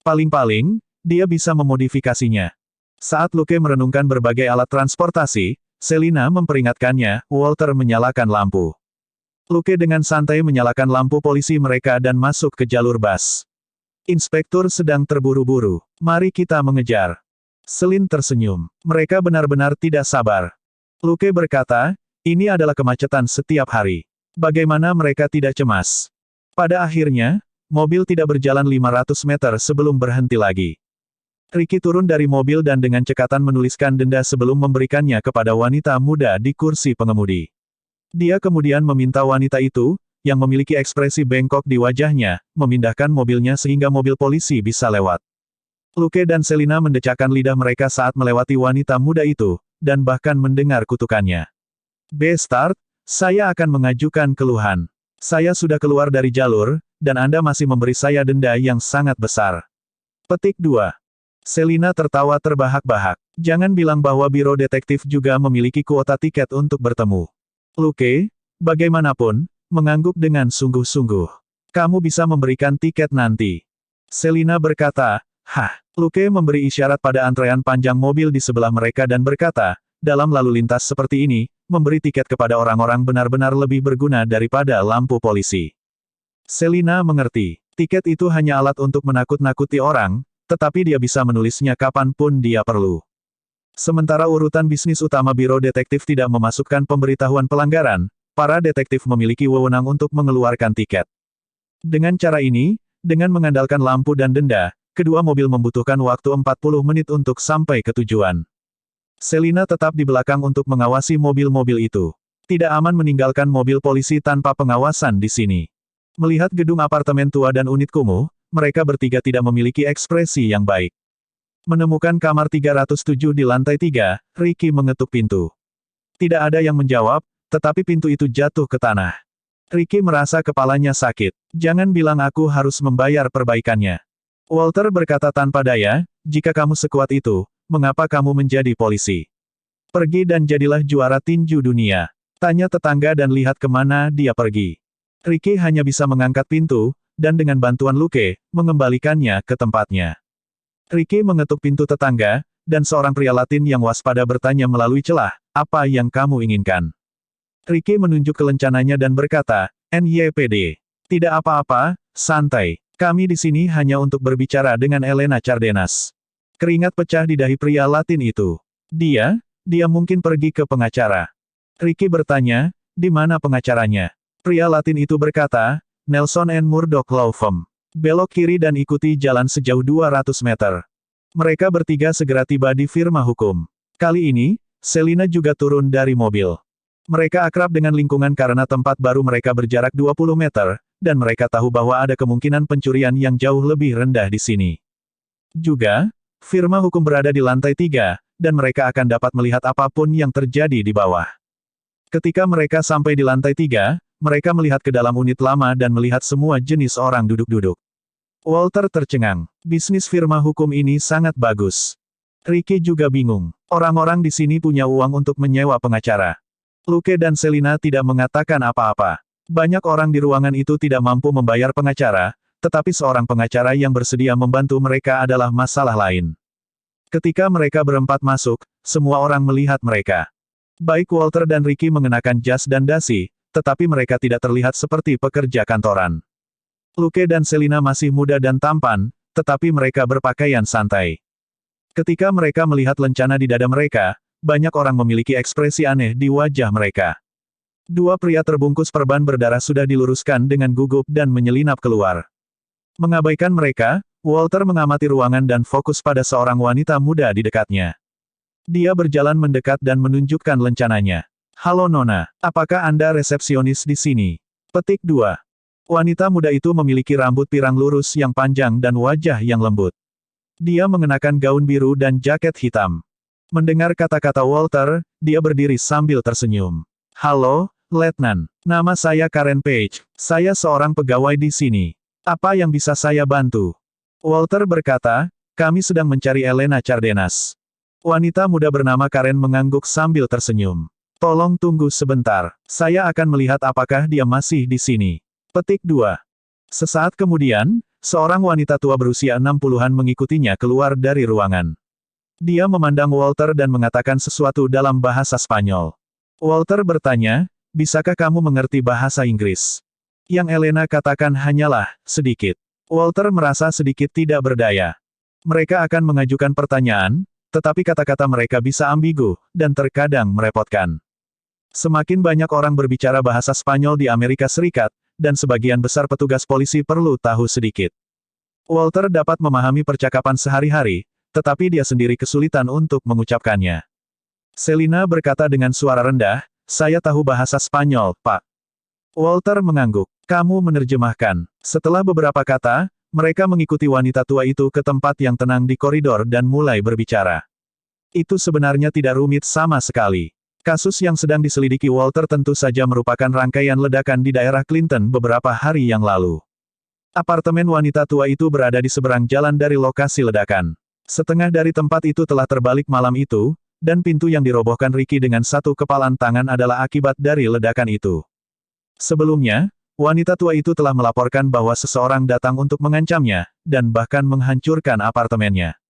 Paling-paling, dia bisa memodifikasinya. Saat Luke merenungkan berbagai alat transportasi, Selina memperingatkannya, Walter menyalakan lampu. Luke dengan santai menyalakan lampu polisi mereka dan masuk ke jalur bus. Inspektur sedang terburu-buru. Mari kita mengejar. Selin tersenyum. Mereka benar-benar tidak sabar. Luke berkata, ini adalah kemacetan setiap hari. Bagaimana mereka tidak cemas? Pada akhirnya, mobil tidak berjalan 500 meter sebelum berhenti lagi. Ricky turun dari mobil dan dengan cekatan menuliskan denda sebelum memberikannya kepada wanita muda di kursi pengemudi. Dia kemudian meminta wanita itu, yang memiliki ekspresi bengkok di wajahnya, memindahkan mobilnya sehingga mobil polisi bisa lewat. Luke dan Selina mendecakkan lidah mereka saat melewati wanita muda itu, dan bahkan mendengar kutukannya. "Bastard, saya akan mengajukan keluhan. Saya sudah keluar dari jalur, dan Anda masih memberi saya denda yang sangat besar." Petik 2. Selina tertawa terbahak-bahak. Jangan bilang bahwa biro detektif juga memiliki kuota tiket untuk bertemu. Luke, bagaimanapun, mengangguk dengan sungguh-sungguh. Kamu bisa memberikan tiket nanti. Selina berkata, "Hah." Luke memberi isyarat pada antrean panjang mobil di sebelah mereka dan berkata, dalam lalu lintas seperti ini, memberi tiket kepada orang-orang benar-benar lebih berguna daripada lampu polisi. Selina mengerti. Tiket itu hanya alat untuk menakut-nakuti orang, tetapi dia bisa menulisnya kapanpun dia perlu. Sementara urutan bisnis utama biro detektif tidak memasukkan pemberitahuan pelanggaran, para detektif memiliki wewenang untuk mengeluarkan tiket. Dengan cara ini, dengan mengandalkan lampu dan denda, kedua mobil membutuhkan waktu 40 menit untuk sampai ke tujuan. Selina tetap di belakang untuk mengawasi mobil-mobil itu. Tidak aman meninggalkan mobil polisi tanpa pengawasan di sini. Melihat gedung apartemen tua dan unit kumuh, mereka bertiga tidak memiliki ekspresi yang baik. Menemukan kamar 307 di lantai 3, Ricky mengetuk pintu. Tidak ada yang menjawab, tetapi pintu itu jatuh ke tanah. Ricky merasa kepalanya sakit. Jangan bilang aku harus membayar perbaikannya. Walter berkata tanpa daya, jika kamu sekuat itu, mengapa kamu menjadi polisi? Pergi dan jadilah juara tinju dunia. Tanya tetangga dan lihat kemana dia pergi. Ricky hanya bisa mengangkat pintu, dan dengan bantuan Luke, mengembalikannya ke tempatnya. Ricky mengetuk pintu tetangga, dan seorang pria Latin yang waspada bertanya melalui celah, "Apa yang kamu inginkan?" Ricky menunjuk ke lencananya dan berkata, "NYPD. Tidak apa-apa, santai. Kami di sini hanya untuk berbicara dengan Elena Cardenas." Keringat pecah di dahi pria Latin itu. Dia mungkin pergi ke pengacara. Ricky bertanya, di mana pengacaranya? Pria Latin itu berkata, "Nelson and Murdoch Law Firm. Belok kiri dan ikuti jalan sejauh 200 meter. Mereka bertiga segera tiba di firma hukum. Kali ini, Selina juga turun dari mobil. Mereka akrab dengan lingkungan karena tempat baru mereka berjarak 20 meter, dan mereka tahu bahwa ada kemungkinan pencurian yang jauh lebih rendah di sini. Juga, firma hukum berada di lantai 3, dan mereka akan dapat melihat apapun yang terjadi di bawah. Ketika mereka sampai di lantai 3, mereka melihat ke dalam unit lama dan melihat semua jenis orang duduk-duduk. Walter tercengang. Bisnis firma hukum ini sangat bagus. Ricky juga bingung. Orang-orang di sini punya uang untuk menyewa pengacara. Luke dan Selina tidak mengatakan apa-apa. Banyak orang di ruangan itu tidak mampu membayar pengacara, tetapi seorang pengacara yang bersedia membantu mereka adalah masalah lain. Ketika mereka berempat masuk, semua orang melihat mereka. Baik Walter dan Ricky mengenakan jas dan dasi, tetapi mereka tidak terlihat seperti pekerja kantoran. Luke dan Selina masih muda dan tampan, tetapi mereka berpakaian santai. Ketika mereka melihat lencana di dada mereka, banyak orang memiliki ekspresi aneh di wajah mereka. Dua pria terbungkus perban berdarah sudah diluruskan dengan gugup dan menyelinap keluar. Mengabaikan mereka, Walter mengamati ruangan dan fokus pada seorang wanita muda di dekatnya. Dia berjalan mendekat dan menunjukkan lencananya. "Halo Nona, apakah Anda resepsionis di sini?" Petik 2. Wanita muda itu memiliki rambut pirang lurus yang panjang dan wajah yang lembut. Dia mengenakan gaun biru dan jaket hitam. Mendengar kata-kata Walter, dia berdiri sambil tersenyum. "Halo, Letnan. Nama saya Karen Page. Saya seorang pegawai di sini. Apa yang bisa saya bantu?" Walter berkata, "Kami sedang mencari Elena Cardenas." Wanita muda bernama Karen mengangguk sambil tersenyum. "Tolong tunggu sebentar. Saya akan melihat apakah dia masih di sini." Petik 2. Sesaat kemudian, seorang wanita tua berusia 60-an mengikutinya keluar dari ruangan. Dia memandang Walter dan mengatakan sesuatu dalam bahasa Spanyol. Walter bertanya, "Bisakah kamu mengerti bahasa Inggris?" Yang Elena katakan hanyalah, sedikit. Walter merasa sedikit tidak berdaya. Mereka akan mengajukan pertanyaan, tetapi kata-kata mereka bisa ambigu, dan terkadang merepotkan. Semakin banyak orang berbicara bahasa Spanyol di Amerika Serikat, dan sebagian besar petugas polisi perlu tahu sedikit. Walter dapat memahami percakapan sehari-hari, tetapi dia sendiri kesulitan untuk mengucapkannya. Selina berkata dengan suara rendah, "Saya tahu bahasa Spanyol, Pak." Walter mengangguk. "Kamu menerjemahkan." Setelah beberapa kata, mereka mengikuti wanita tua itu ke tempat yang tenang di koridor dan mulai berbicara. Itu sebenarnya tidak rumit sama sekali. Kasus yang sedang diselidiki Walter tentu saja merupakan rangkaian ledakan di daerah Clinton beberapa hari yang lalu. Apartemen wanita tua itu berada di seberang jalan dari lokasi ledakan. Setengah dari tempat itu telah terbalik malam itu, dan pintu yang dirobohkan Ricky dengan satu kepalan tangan adalah akibat dari ledakan itu. Sebelumnya, wanita tua itu telah melaporkan bahwa seseorang datang untuk mengancamnya, dan bahkan menghancurkan apartemennya.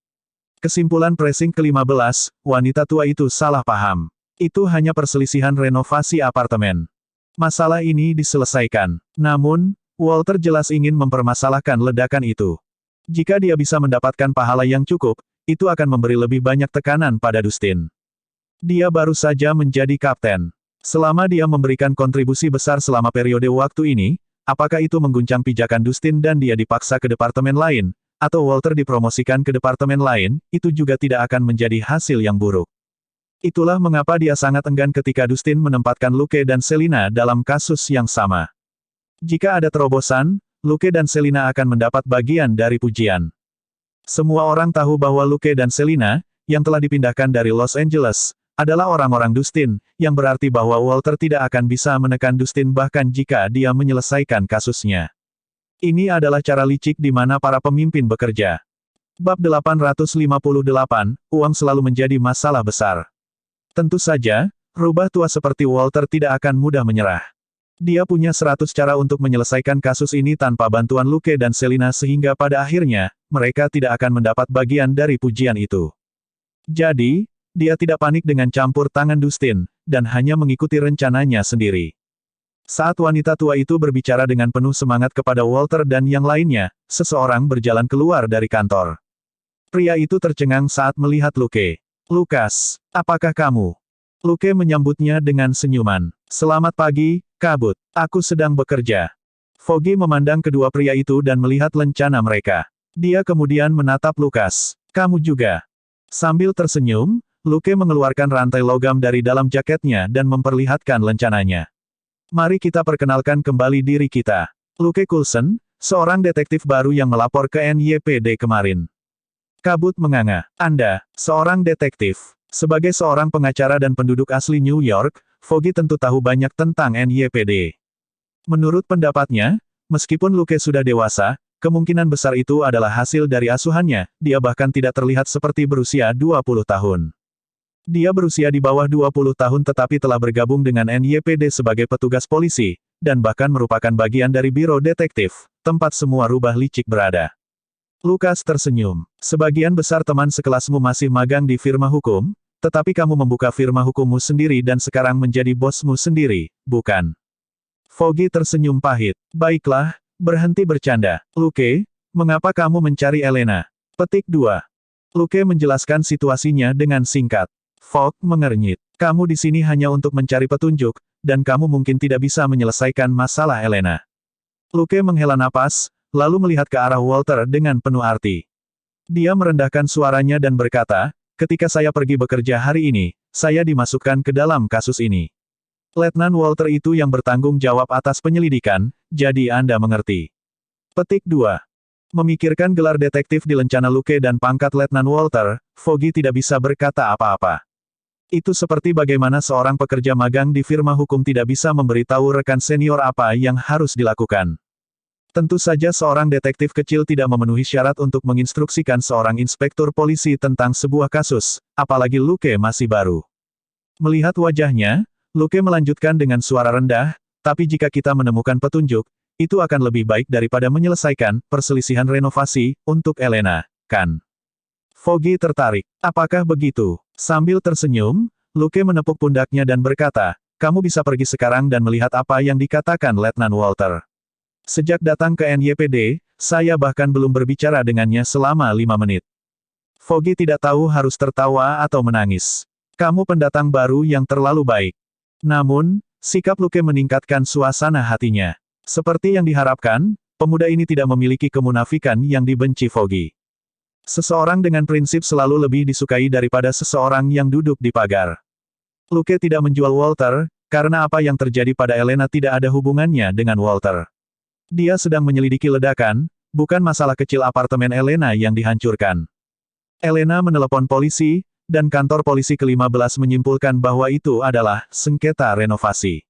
Kesimpulan pressing ke-15, wanita tua itu salah paham. Itu hanya perselisihan renovasi apartemen. Masalah ini diselesaikan. Namun, Walter jelas ingin mempermasalahkan ledakan itu. Jika dia bisa mendapatkan pahala yang cukup, itu akan memberi lebih banyak tekanan pada Dustin. Dia baru saja menjadi kapten. Selama dia memberikan kontribusi besar selama periode waktu ini, apakah itu mengguncang pijakan Dustin dan dia dipaksa ke departemen lain, atau Walter dipromosikan ke departemen lain, itu juga tidak akan menjadi hasil yang buruk. Itulah mengapa dia sangat enggan ketika Dustin menempatkan Luke dan Selina dalam kasus yang sama. Jika ada terobosan, Luke dan Selina akan mendapat bagian dari pujian. Semua orang tahu bahwa Luke dan Selina, yang telah dipindahkan dari Los Angeles, adalah orang-orang Dustin, yang berarti bahwa Walter tidak akan bisa menekan Dustin bahkan jika dia menyelesaikan kasusnya. Ini adalah cara licik di mana para pemimpin bekerja. Bab 858, uang selalu menjadi masalah besar. Tentu saja, rubah tua seperti Walter tidak akan mudah menyerah. Dia punya 100 cara untuk menyelesaikan kasus ini tanpa bantuan Luke dan Selina sehingga pada akhirnya, mereka tidak akan mendapat bagian dari pujian itu. Jadi, dia tidak panik dengan campur tangan Dustin, dan hanya mengikuti rencananya sendiri. Saat wanita tua itu berbicara dengan penuh semangat kepada Walter dan yang lainnya, seseorang berjalan keluar dari kantor. Pria itu tercengang saat melihat Luke. "Lukas, apakah kamu?" Luke menyambutnya dengan senyuman. "Selamat pagi, Kabut. Aku sedang bekerja." Foggy memandang kedua pria itu dan melihat lencana mereka. Dia kemudian menatap Lukas. "Kamu juga?" Sambil tersenyum, Luke mengeluarkan rantai logam dari dalam jaketnya dan memperlihatkan lencananya. "Mari kita perkenalkan kembali diri kita. Luke Coulson, seorang detektif baru yang melapor ke NYPD kemarin." Kabut menganga. "Anda, seorang detektif." Sebagai seorang pengacara dan penduduk asli New York, Foggy tentu tahu banyak tentang NYPD. Menurut pendapatnya, meskipun Luke sudah dewasa, kemungkinan besar itu adalah hasil dari asuhannya, dia bahkan tidak terlihat seperti berusia 20 tahun. Dia berusia di bawah 20 tahun tetapi telah bergabung dengan NYPD sebagai petugas polisi, dan bahkan merupakan bagian dari biro detektif, tempat semua rubah licik berada. Lukas tersenyum. "Sebagian besar teman sekelasmu masih magang di firma hukum, tetapi kamu membuka firma hukummu sendiri dan sekarang menjadi bosmu sendiri, bukan?" Foggy tersenyum pahit. "Baiklah, berhenti bercanda. Luke, mengapa kamu mencari Elena?" Petik 2. Luke menjelaskan situasinya dengan singkat. Fogg mengernyit. "Kamu di sini hanya untuk mencari petunjuk, dan kamu mungkin tidak bisa menyelesaikan masalah Elena." Luke menghela napas, lalu melihat ke arah Walter dengan penuh arti. Dia merendahkan suaranya dan berkata, "Ketika saya pergi bekerja hari ini, saya dimasukkan ke dalam kasus ini. Letnan Walter itu yang bertanggung jawab atas penyelidikan, jadi Anda mengerti." Petik 2. Memikirkan gelar detektif di lencana Luke dan pangkat Letnan Walter, Foggy tidak bisa berkata apa-apa. Itu seperti bagaimana seorang pekerja magang di firma hukum tidak bisa memberitahu rekan senior apa yang harus dilakukan. Tentu saja seorang detektif kecil tidak memenuhi syarat untuk menginstruksikan seorang inspektur polisi tentang sebuah kasus, apalagi Luke masih baru. Melihat wajahnya, Luke melanjutkan dengan suara rendah, "Tapi jika kita menemukan petunjuk, itu akan lebih baik daripada menyelesaikan perselisihan renovasi untuk Elena, kan?" Foggy tertarik. "Apakah begitu?" Sambil tersenyum, Luke menepuk pundaknya dan berkata, "Kamu bisa pergi sekarang dan melihat apa yang dikatakan Letnan Walter. Sejak datang ke NYPD, saya bahkan belum berbicara dengannya selama 5 menit." Foggy tidak tahu harus tertawa atau menangis. Kamu pendatang baru yang terlalu baik. Namun, sikap Luke meningkatkan suasana hatinya. Seperti yang diharapkan, pemuda ini tidak memiliki kemunafikan yang dibenci Foggy. Seseorang dengan prinsip selalu lebih disukai daripada seseorang yang duduk di pagar. Luke tidak menjual Walter, karena apa yang terjadi pada Elena tidak ada hubungannya dengan Walter. Dia sedang menyelidiki ledakan, bukan masalah kecil apartemen Elena yang dihancurkan. Elena menelepon polisi, dan kantor polisi ke-15 menyimpulkan bahwa itu adalah sengketa renovasi.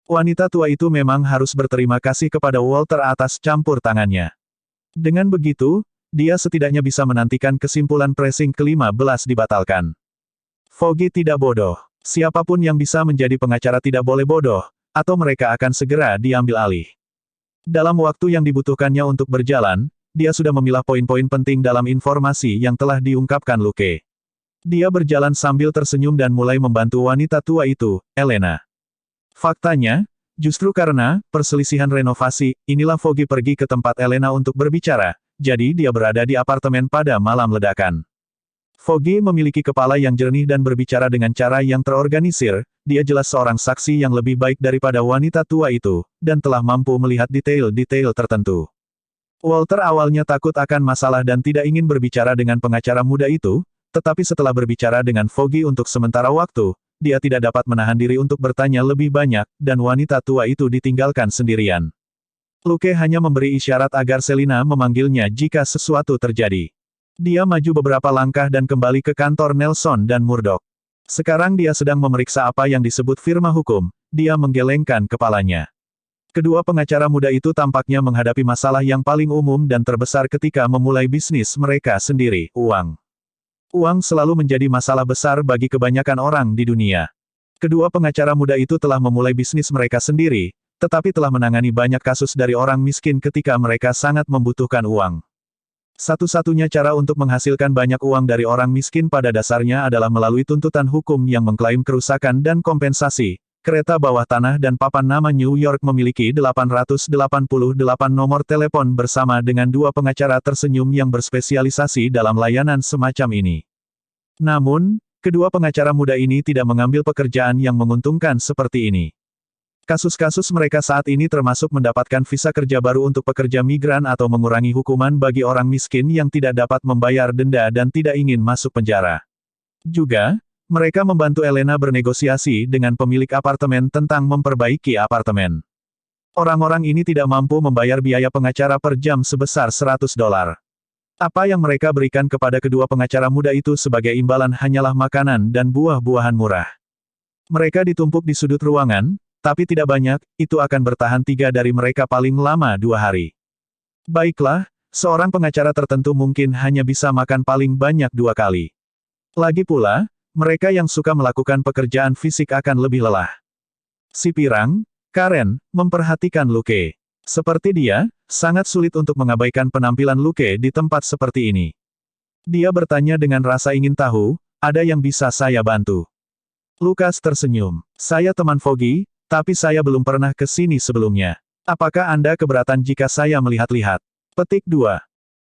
Wanita tua itu memang harus berterima kasih kepada Walter atas campur tangannya. Dengan begitu, dia setidaknya bisa menantikan kesimpulan pressing ke-15 dibatalkan. Foggy tidak bodoh. Siapapun yang bisa menjadi pengacara tidak boleh bodoh, atau mereka akan segera diambil alih. Dalam waktu yang dibutuhkannya untuk berjalan, dia sudah memilah poin-poin penting dalam informasi yang telah diungkapkan Luke. Dia berjalan sambil tersenyum dan mulai membantu wanita tua itu, Elena. Faktanya, justru karena perselisihan renovasi, inilah Foggy pergi ke tempat Elena untuk berbicara, jadi dia berada di apartemen pada malam ledakan. Foggy memiliki kepala yang jernih dan berbicara dengan cara yang terorganisir, dia jelas seorang saksi yang lebih baik daripada wanita tua itu, dan telah mampu melihat detail-detail tertentu. Walter awalnya takut akan masalah dan tidak ingin berbicara dengan pengacara muda itu, tetapi setelah berbicara dengan Foggy untuk sementara waktu, dia tidak dapat menahan diri untuk bertanya lebih banyak, dan wanita tua itu ditinggalkan sendirian. Luke hanya memberi isyarat agar Selina memanggilnya jika sesuatu terjadi. Dia maju beberapa langkah dan kembali ke kantor Nelson dan Murdoch. Sekarang dia sedang memeriksa apa yang disebut firma hukum, dia menggelengkan kepalanya. Kedua pengacara muda itu tampaknya menghadapi masalah yang paling umum dan terbesar ketika memulai bisnis mereka sendiri, uang. Uang selalu menjadi masalah besar bagi kebanyakan orang di dunia. Kedua pengacara muda itu telah memulai bisnis mereka sendiri, tetapi telah menangani banyak kasus dari orang miskin ketika mereka sangat membutuhkan uang. Satu-satunya cara untuk menghasilkan banyak uang dari orang miskin pada dasarnya adalah melalui tuntutan hukum yang mengklaim kerusakan dan kompensasi. Kereta bawah tanah dan papan nama New York memiliki 888 nomor telepon bersama dengan dua pengacara tersenyum yang berspesialisasi dalam layanan semacam ini. Namun, kedua pengacara muda ini tidak mengambil pekerjaan yang menguntungkan seperti ini. Kasus-kasus mereka saat ini termasuk mendapatkan visa kerja baru untuk pekerja migran atau mengurangi hukuman bagi orang miskin yang tidak dapat membayar denda dan tidak ingin masuk penjara. Juga, mereka membantu Elena bernegosiasi dengan pemilik apartemen tentang memperbaiki apartemen. Orang-orang ini tidak mampu membayar biaya pengacara per jam sebesar $100. Apa yang mereka berikan kepada kedua pengacara muda itu sebagai imbalan hanyalah makanan dan buah-buahan murah. Mereka ditumpuk di sudut ruangan, tapi tidak banyak, itu akan bertahan 3 dari mereka paling lama 2 hari. Baiklah, seorang pengacara tertentu mungkin hanya bisa makan paling banyak 2 kali. Lagi pula, mereka yang suka melakukan pekerjaan fisik akan lebih lelah. Si pirang, Karen, memperhatikan Luke. Seperti dia, sangat sulit untuk mengabaikan penampilan Luke di tempat seperti ini. Dia bertanya dengan rasa ingin tahu, ada yang bisa saya bantu? Lukas tersenyum. Saya teman Foggy, tapi saya belum pernah ke sini sebelumnya. Apakah Anda keberatan jika saya melihat-lihat? Petik 2.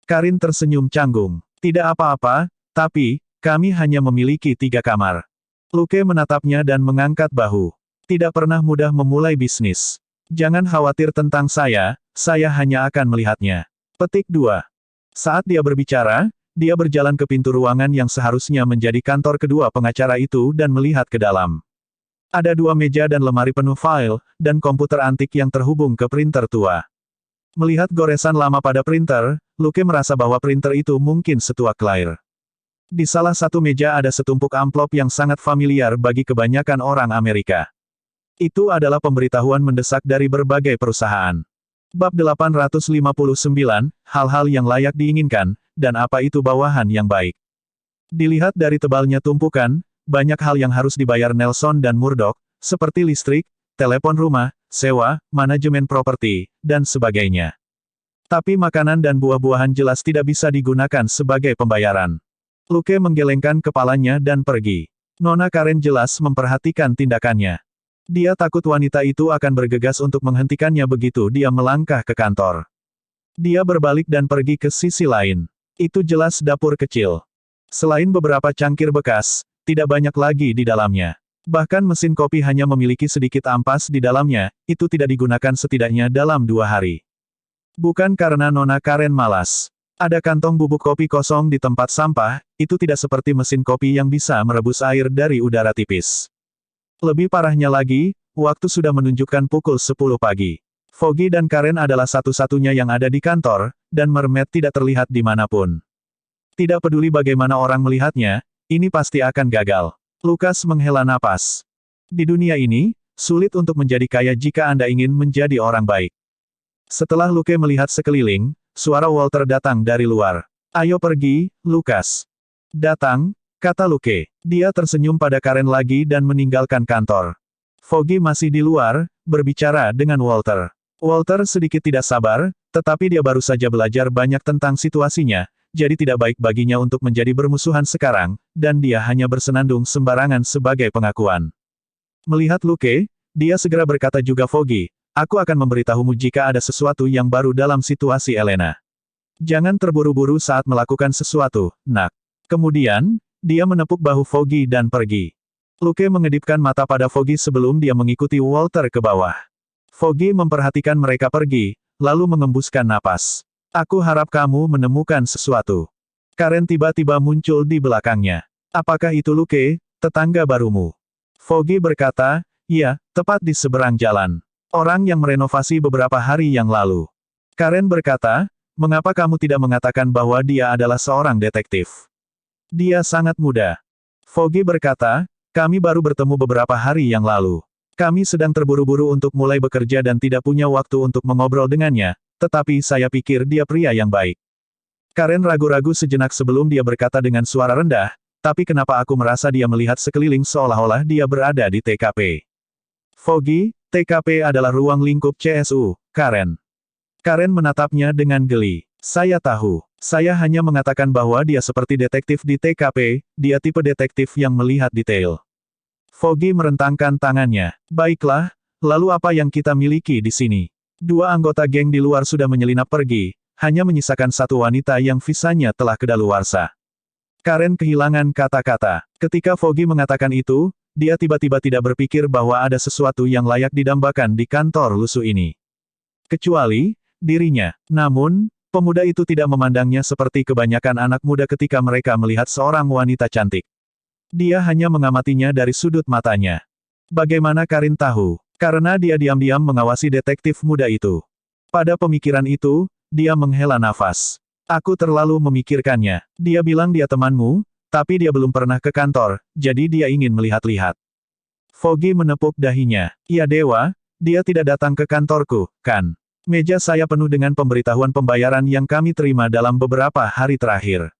Karin tersenyum canggung. Tidak apa-apa, tapi, kami hanya memiliki 3 kamar. Luke menatapnya dan mengangkat bahu. Tidak pernah mudah memulai bisnis. Jangan khawatir tentang saya hanya akan melihatnya. Petik 2. Saat dia berbicara, dia berjalan ke pintu ruangan yang seharusnya menjadi kantor kedua pengacara itu dan melihat ke dalam. Ada 2 meja dan lemari penuh file, dan komputer antik yang terhubung ke printer tua. Melihat goresan lama pada printer, Luke merasa bahwa printer itu mungkin setua Claire. Di salah satu meja ada setumpuk amplop yang sangat familiar bagi kebanyakan orang Amerika. Itu adalah pemberitahuan mendesak dari berbagai perusahaan. Bab 859, hal-hal yang layak diinginkan, dan apa itu bawahan yang baik. Dilihat dari tebalnya tumpukan, banyak hal yang harus dibayar Nelson dan Murdoch, seperti listrik, telepon rumah, sewa, manajemen properti, dan sebagainya. Tapi makanan dan buah-buahan jelas tidak bisa digunakan sebagai pembayaran. Luke menggelengkan kepalanya dan pergi. Nona Karen jelas memperhatikan tindakannya. Dia takut wanita itu akan bergegas untuk menghentikannya begitu dia melangkah ke kantor. Dia berbalik dan pergi ke sisi lain. Itu jelas dapur kecil. Selain beberapa cangkir bekas, tidak banyak lagi di dalamnya. Bahkan mesin kopi hanya memiliki sedikit ampas di dalamnya, itu tidak digunakan setidaknya dalam 2 hari. Bukan karena Nona Karen malas. Ada kantong bubuk kopi kosong di tempat sampah, itu tidak seperti mesin kopi yang bisa merebus air dari udara tipis. Lebih parahnya lagi, waktu sudah menunjukkan pukul 10 pagi. Foggy dan Karen adalah satu-satunya yang ada di kantor, dan Mermaid tidak terlihat dimanapun. Tidak peduli bagaimana orang melihatnya, ini pasti akan gagal. Lukas menghela napas. Di dunia ini, sulit untuk menjadi kaya jika Anda ingin menjadi orang baik. Setelah Luke melihat sekeliling, suara Walter datang dari luar. Ayo pergi, Lukas. Datang, kata Luke. Dia tersenyum pada Karen lagi dan meninggalkan kantor. Foggy masih di luar, berbicara dengan Walter. Walter sedikit tidak sabar, tetapi dia baru saja belajar banyak tentang situasinya, jadi tidak baik baginya untuk menjadi bermusuhan sekarang, dan dia hanya bersenandung sembarangan sebagai pengakuan. Melihat Luke, dia segera berkata juga Foggy, aku akan memberitahumu jika ada sesuatu yang baru dalam situasi Elena. Jangan terburu-buru saat melakukan sesuatu, nak. Kemudian, dia menepuk bahu Foggy dan pergi. Luke mengedipkan mata pada Foggy sebelum dia mengikuti Walter ke bawah. Foggy memperhatikan mereka pergi, lalu mengembuskan napas. Aku harap kamu menemukan sesuatu. Karen tiba-tiba muncul di belakangnya. Apakah itu Luke, tetangga barumu? Foggy berkata, ya, tepat di seberang jalan. Orang yang merenovasi beberapa hari yang lalu. Karen berkata, mengapa kamu tidak mengatakan bahwa dia adalah seorang detektif? Dia sangat muda. Foggy berkata, kami baru bertemu beberapa hari yang lalu. Kami sedang terburu-buru untuk mulai bekerja dan tidak punya waktu untuk mengobrol dengannya, tetapi saya pikir dia pria yang baik. Karen ragu-ragu sejenak sebelum dia berkata dengan suara rendah, tapi kenapa aku merasa dia melihat sekeliling seolah-olah dia berada di TKP. Foggy, TKP adalah ruang lingkup CSU, Karen. Karen menatapnya dengan geli. Saya tahu. Saya hanya mengatakan bahwa dia seperti detektif di TKP, dia tipe detektif yang melihat detail. Foggy merentangkan tangannya. Baiklah, lalu apa yang kita miliki di sini? 2 anggota geng di luar sudah menyelinap pergi, hanya menyisakan 1 wanita yang visanya telah kedaluarsa. Karen kehilangan kata-kata. Ketika Foggy mengatakan itu, dia tiba-tiba tidak berpikir bahwa ada sesuatu yang layak didambakan di kantor lusuh ini. Kecuali, dirinya. Namun, pemuda itu tidak memandangnya seperti kebanyakan anak muda ketika mereka melihat seorang wanita cantik. Dia hanya mengamatinya dari sudut matanya. Bagaimana Karen tahu? Karena dia diam-diam mengawasi detektif muda itu. Pada pemikiran itu, dia menghela nafas. Aku terlalu memikirkannya. Dia bilang dia temanmu, tapi dia belum pernah ke kantor, jadi dia ingin melihat-lihat. Foggy menepuk dahinya. Ya dewa, dia tidak datang ke kantorku, kan? Meja saya penuh dengan pemberitahuan pembayaran yang kami terima dalam beberapa hari terakhir.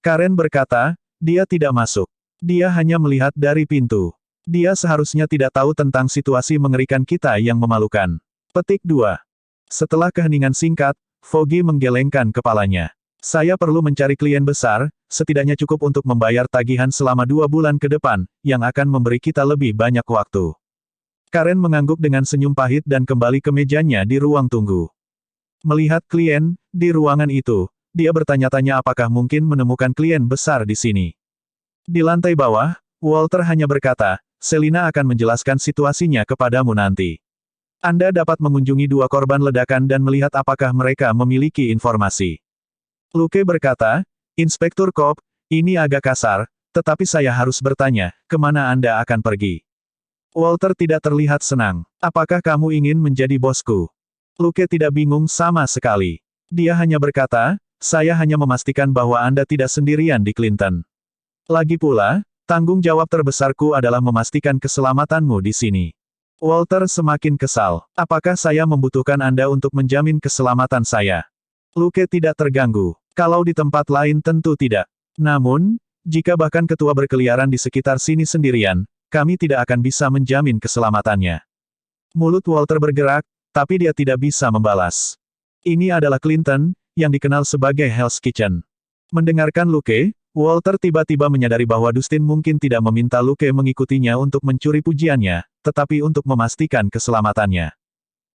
Karen berkata, dia tidak masuk. Dia hanya melihat dari pintu. Dia seharusnya tidak tahu tentang situasi mengerikan kita yang memalukan. Petik 2. Setelah keheningan singkat, Foggy menggelengkan kepalanya. Saya perlu mencari klien besar, setidaknya cukup untuk membayar tagihan selama 2 bulan ke depan, yang akan memberi kita lebih banyak waktu. Karen mengangguk dengan senyum pahit dan kembali ke mejanya di ruang tunggu. Melihat klien, di ruangan itu, dia bertanya-tanya apakah mungkin menemukan klien besar di sini. Di lantai bawah, Walter hanya berkata, Selina akan menjelaskan situasinya kepadamu nanti. Anda dapat mengunjungi 2 korban ledakan dan melihat apakah mereka memiliki informasi. Luke berkata, Inspektur Cobb, ini agak kasar, tetapi saya harus bertanya, kemana Anda akan pergi? Walter tidak terlihat senang. Apakah kamu ingin menjadi bosku? Luke tidak bingung sama sekali. Dia hanya berkata, saya hanya memastikan bahwa Anda tidak sendirian di Clinton. Lagi pula, tanggung jawab terbesarku adalah memastikan keselamatanmu di sini. Walter semakin kesal. Apakah saya membutuhkan Anda untuk menjamin keselamatan saya? Luke tidak terganggu. Kalau di tempat lain tentu tidak. Namun, jika bahkan ketua berkeliaran di sekitar sini sendirian, kami tidak akan bisa menjamin keselamatannya. Mulut Walter bergerak, tapi dia tidak bisa membalas. Ini adalah Clinton, yang dikenal sebagai Hell's Kitchen. Mendengarkan Luke, Walter tiba-tiba menyadari bahwa Dustin mungkin tidak meminta Luke mengikutinya untuk mencuri pujiannya, tetapi untuk memastikan keselamatannya.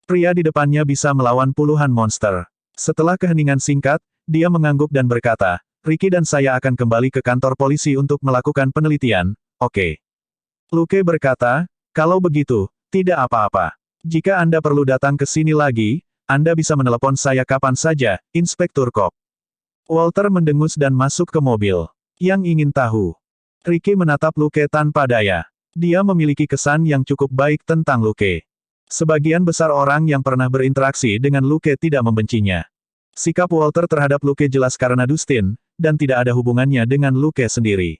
Pria di depannya bisa melawan puluhan monster. Setelah keheningan singkat, dia mengangguk dan berkata, Ricky dan saya akan kembali ke kantor polisi untuk melakukan penelitian, oke? Luke berkata, kalau begitu, tidak apa-apa. Jika Anda perlu datang ke sini lagi, Anda bisa menelepon saya kapan saja, Inspektur Cobb. Walter mendengus dan masuk ke mobil. Yang ingin tahu. Ricky menatap Luke tanpa daya. Dia memiliki kesan yang cukup baik tentang Luke. Sebagian besar orang yang pernah berinteraksi dengan Luke tidak membencinya. Sikap Walter terhadap Luke jelas karena Dustin, dan tidak ada hubungannya dengan Luke sendiri.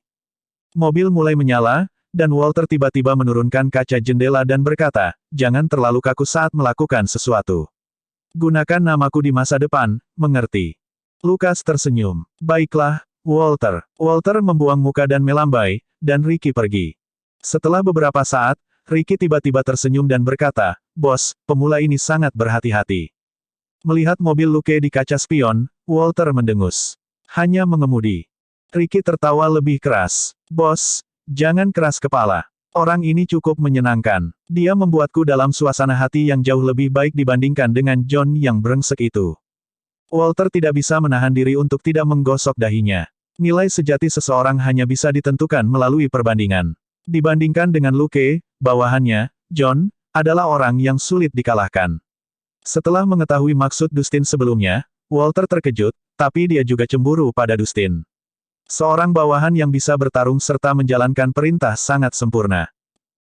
Mobil mulai menyala, dan Walter tiba-tiba menurunkan kaca jendela dan berkata, jangan terlalu kaku saat melakukan sesuatu. Gunakan namaku di masa depan, mengerti? Lukas tersenyum. Baiklah, Walter. Walter membuang muka dan melambai, dan Ricky pergi. Setelah beberapa saat, Ricky tiba-tiba tersenyum dan berkata, bos, pemula ini sangat berhati-hati. Melihat mobil Luke di kaca spion, Walter mendengus. Hanya mengemudi. Ricky tertawa lebih keras. Bos, jangan keras kepala. Orang ini cukup menyenangkan. Dia membuatku dalam suasana hati yang jauh lebih baik dibandingkan dengan John yang brengsek itu. Walter tidak bisa menahan diri untuk tidak menggosok dahinya. Nilai sejati seseorang hanya bisa ditentukan melalui perbandingan. Dibandingkan dengan Luke, bawahannya, John, adalah orang yang sulit dikalahkan. Setelah mengetahui maksud Dustin sebelumnya, Walter terkejut, tapi dia juga cemburu pada Dustin. Seorang bawahan yang bisa bertarung serta menjalankan perintah sangat sempurna.